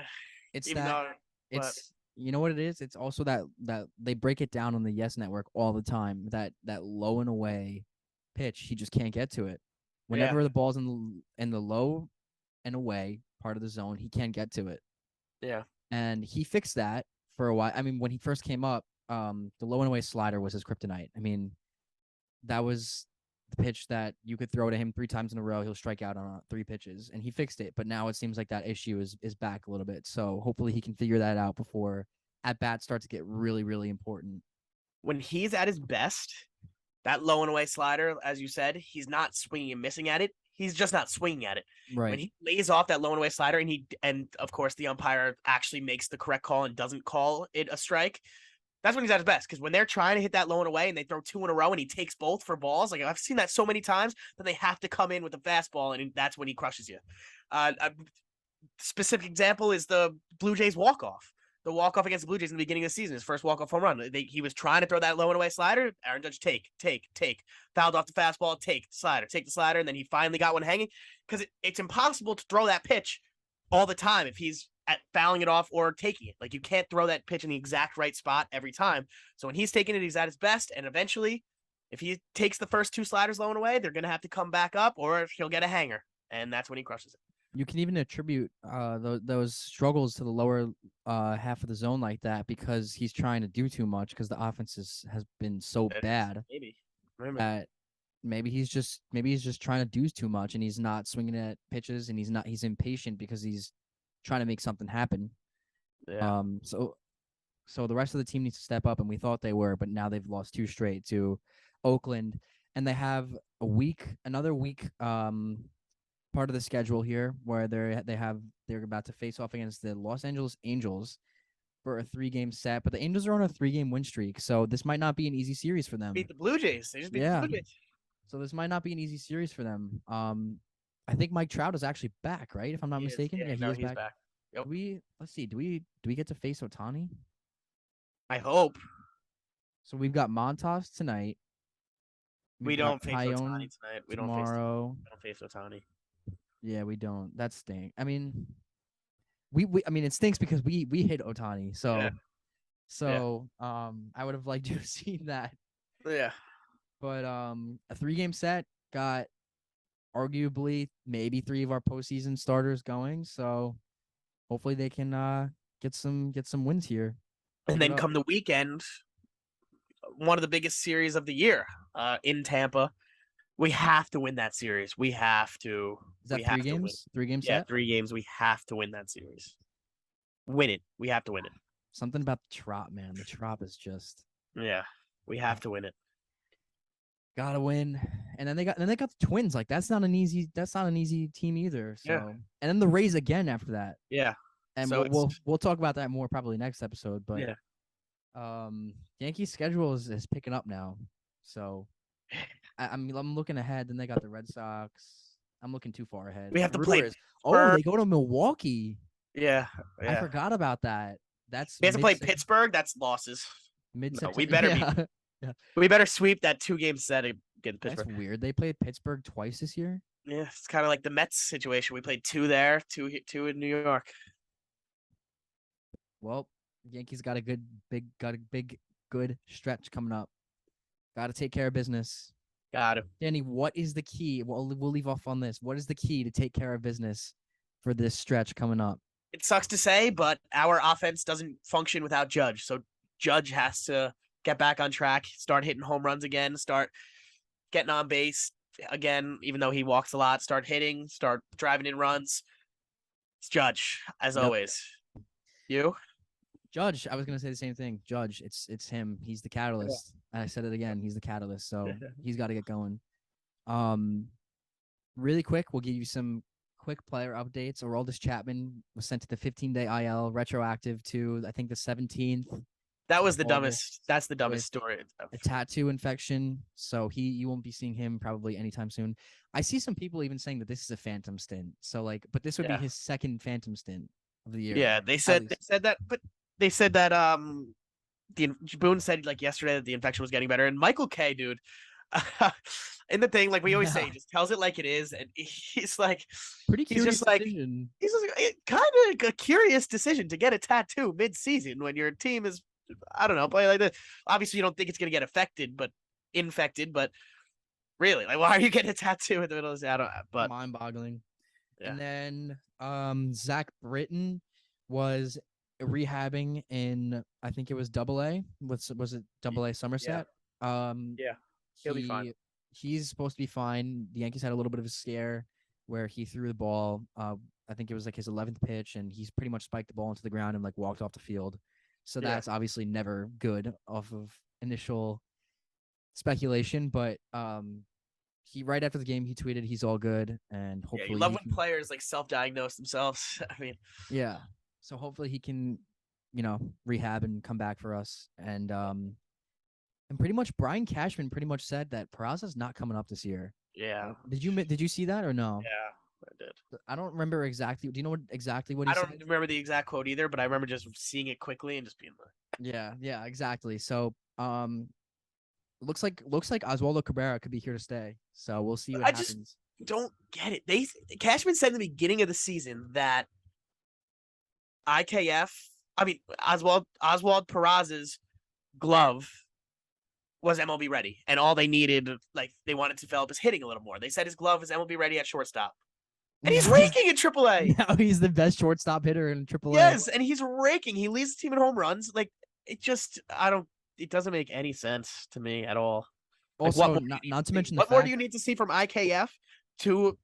know what it is? It's also that they break it down on the Yes Network all the time. That low and away pitch, he just can't get to it. Whenever the ball's in the low and away part of the zone, he can't get to it. Yeah. And he fixed that for a while. I mean, when he first came up, the low and away slider was his kryptonite. I mean, that was the pitch that you could throw to him 3 times in a row. He'll strike out on 3 pitches, and he fixed it. But now it seems like that issue is back a little bit. So hopefully he can figure that out before at-bats start to get really, really important. When he's at his best, that low and away slider, as you said, he's not swinging and missing at it. He's just not swinging at it. Right. When he lays off that low and away slider and of course the umpire actually makes the correct call and doesn't call it a strike, that's when he's at his best. Because when they're trying to hit that low and away and they throw 2 in a row and he takes both for balls, like I've seen that so many times, that they have to come in with a fastball and that's when he crushes you. A specific example is the Blue Jays walk-off. The walk-off against the Blue Jays in the beginning of the season, his first walk-off home run. He was trying to throw that low and away slider. Aaron Judge, take. Fouled off the fastball, take the slider, and then he finally got one hanging. Because it's impossible to throw that pitch all the time if he's fouling it off or taking it. Like, you can't throw that pitch in the exact right spot every time. So when he's taking it, he's at his best, and eventually, if he takes the first 2 sliders low and away, they're going to have to come back up, or he'll get a hanger, and that's when he crushes it. You can even attribute those struggles to the lower half of the zone like that because he's trying to do too much because the offense has been so bad Maybe. Maybe. that maybe he's just trying to do too much and he's not swinging at pitches and he's impatient because he's trying to make something happen. Yeah. So the rest of the team needs to step up, and we thought they were, but now they've lost 2 straight to Oakland, and they have another week part of the schedule here where they're about to face off against the Los Angeles Angels for a 3-game set, but the Angels are on a 3-game win streak, so this might not be an easy series for them. Beat the Blue Jays. They just beat the Blue Jays. So this might not be an easy series for them. I think Mike Trout is actually back, right? If I'm not mistaken. Yeah, he is he's back. Yep. Let's see. Do we get to face Ohtani? I hope. So we've got Montas tonight. We don't face Ohtani tonight. We tomorrow. don't face Ohtani. Yeah, we don't. That stinks. I mean, I mean it stinks because we hit Ohtani. So I would have liked to have seen that. Yeah. But a 3-game set got arguably maybe 3 of our postseason starters going. So hopefully they can get some wins here. And then come the weekend, one of the biggest series of the year in Tampa. We have to win that series. We have to. Is that 3 games? 3 games? Yeah, 3 games. We have to win that series. Win it. We have to win it. Something about the Trop, man. The Trop is just. Yeah, we have to win it. Gotta win. And then they got the Twins. Like that's not an easy team either. So and then the Rays again after that. Yeah. And so we'll talk about that more probably next episode. But Yankees schedule is picking up now. So I'm looking ahead. Then they got the Red Sox. I'm looking too far ahead. We have to play. They go to Milwaukee. Yeah. I forgot about that. We have to play Pittsburgh. That's losses. Mid-September. We better we better sweep that 2-game set against Pittsburgh. That's weird. They played Pittsburgh twice this year. Yeah, it's kind of like the Mets situation. We played 2 there, 2 in New York. Well, Yankees got a big good stretch coming up. Got to take care of business. Got it. Danny, what is the key? We'll leave off on this. What is the key to take care of business for this stretch coming up? It sucks to say, but our offense doesn't function without Judge. So Judge has to get back on track, start hitting home runs again, start getting on base again, even though he walks a lot, start hitting, start driving in runs. It's Judge, as always. You? Judge, I was going to say the same thing. Judge, it's him. He's the catalyst. And I said it again. He's the catalyst. So he's got to get going. Really quick, we'll give you some quick player updates. Aroldis Chapman was sent to the 15-day IL, retroactive to, I think, the 17th. That was the dumbest. That's the dumbest story. A tattoo infection. So you won't be seeing him probably anytime soon. I see some people even saying that this is a phantom stint. So but this would be his second phantom stint of the year. Yeah, they said that, but they said that Boone said yesterday that the infection was getting better, and Michael K, dude, in the thing we always say, he just tells it like it is, and he's pretty curious decision. He's just kind of a curious decision to get a tattoo mid-season when your team is, I don't know, playing like this. Obviously, you don't think it's gonna get infected, but really, why are you getting a tattoo in the middle of the season? I don't know, but mind-boggling. Yeah. And then Zach Britton was rehabbing in, I think it was AA. Was it AA Somerset? Yeah. He'll be fine. He's supposed to be fine. The Yankees had a little bit of a scare where he threw the ball. I think it was his 11th pitch, and he's pretty much spiked the ball into the ground and walked off the field. So that's obviously never good off of initial speculation. But he right after the game he tweeted he's all good, and hopefully you love when players self-diagnose themselves. I mean, yeah. So hopefully he can, rehab and come back for us. And pretty much Brian Cashman pretty much said that Peraza's not coming up this year. Yeah. Did you see that or no? Yeah, I did. I don't remember exactly. Do you know exactly what he said? I don't remember the exact quote either, but I remember just seeing it quickly and just being like, yeah, exactly. So looks like Oswaldo Cabrera could be here to stay. So we'll see what happens. Just don't get it. Cashman said in the beginning of the season that Oswald Peraza's glove was MLB ready, and all they needed, they wanted to develop his hitting a little more. They said his glove is MLB ready at shortstop. And he's Now he's raking in AAA. now he's the best shortstop hitter in AAA. Yes, and he's raking. He leads the team in home runs. Like it doesn't make any sense to me at all. Like Also, not to mention the what more fact do you need to see from IKF to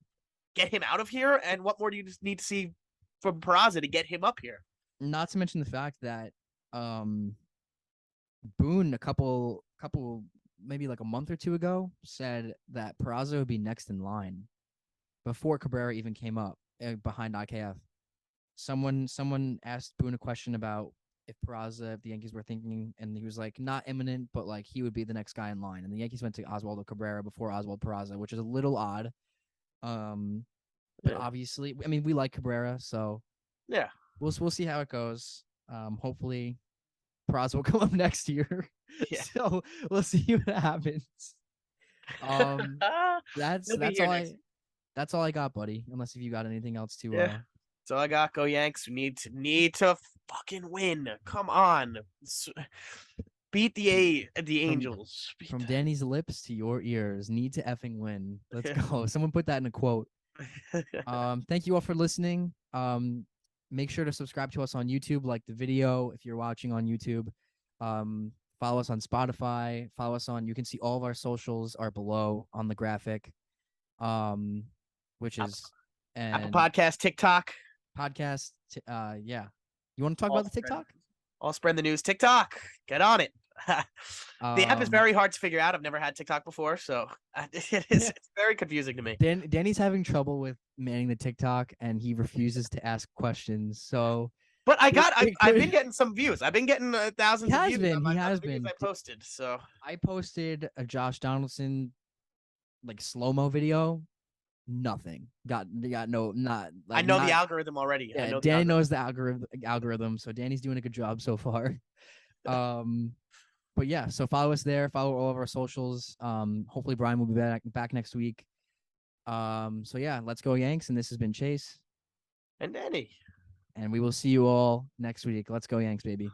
get him out of here, and what more do you just need to see from Peraza to get him up here? not to mention the fact that Boone a couple maybe like a month or two ago said that Peraza would be next in line before Cabrera even came up behind IKF. Someone asked Boone a question about if the Yankees were thinking, and he was like, not imminent, but like he would be the next guy in line. And the Yankees went to Oswaldo Cabrera before Oswald Peraza, which is a little odd. But obviously, I mean, we like Cabrera, so yeah, we'll see how it goes. Hopefully, Peraza will come up next year. Yeah. So we'll see what happens. That's all I got, buddy. Unless if you got anything else to That's all I got. Go Yanks. We need to fucking win. Come on. Beat the Angels. From Danny's lips to your ears, need to effing win. Let's go. Someone put that in a quote. Thank you all for listening. Make sure to subscribe to us on YouTube, like the video if you're watching on YouTube. Follow us on Spotify. Follow us on. You can see all of our socials are below on the graphic. Which is Apple Podcast, TikTok. Podcast. Yeah. You want to talk about the TikTok? I'll spread the news. TikTok. Get on it. The app is very hard to figure out. I've never had TikTok before, so it's very confusing to me. Danny's having trouble with manning the TikTok, and he refuses to ask questions. So, but I've been getting some views. I've been getting thousands of views. He has been. I posted. So I posted a Josh Donaldson like slow-mo video. Nothing. Got no, not. Like, I know the algorithm already. Yeah, Danny knows the algorithm, so Danny's doing a good job so far. But yeah, so follow us there. Follow all of our socials. Hopefully Brian will be back next week. So yeah, let's go Yanks. And this has been Chase and Danny. And we will see you all next week. Let's go Yanks, baby.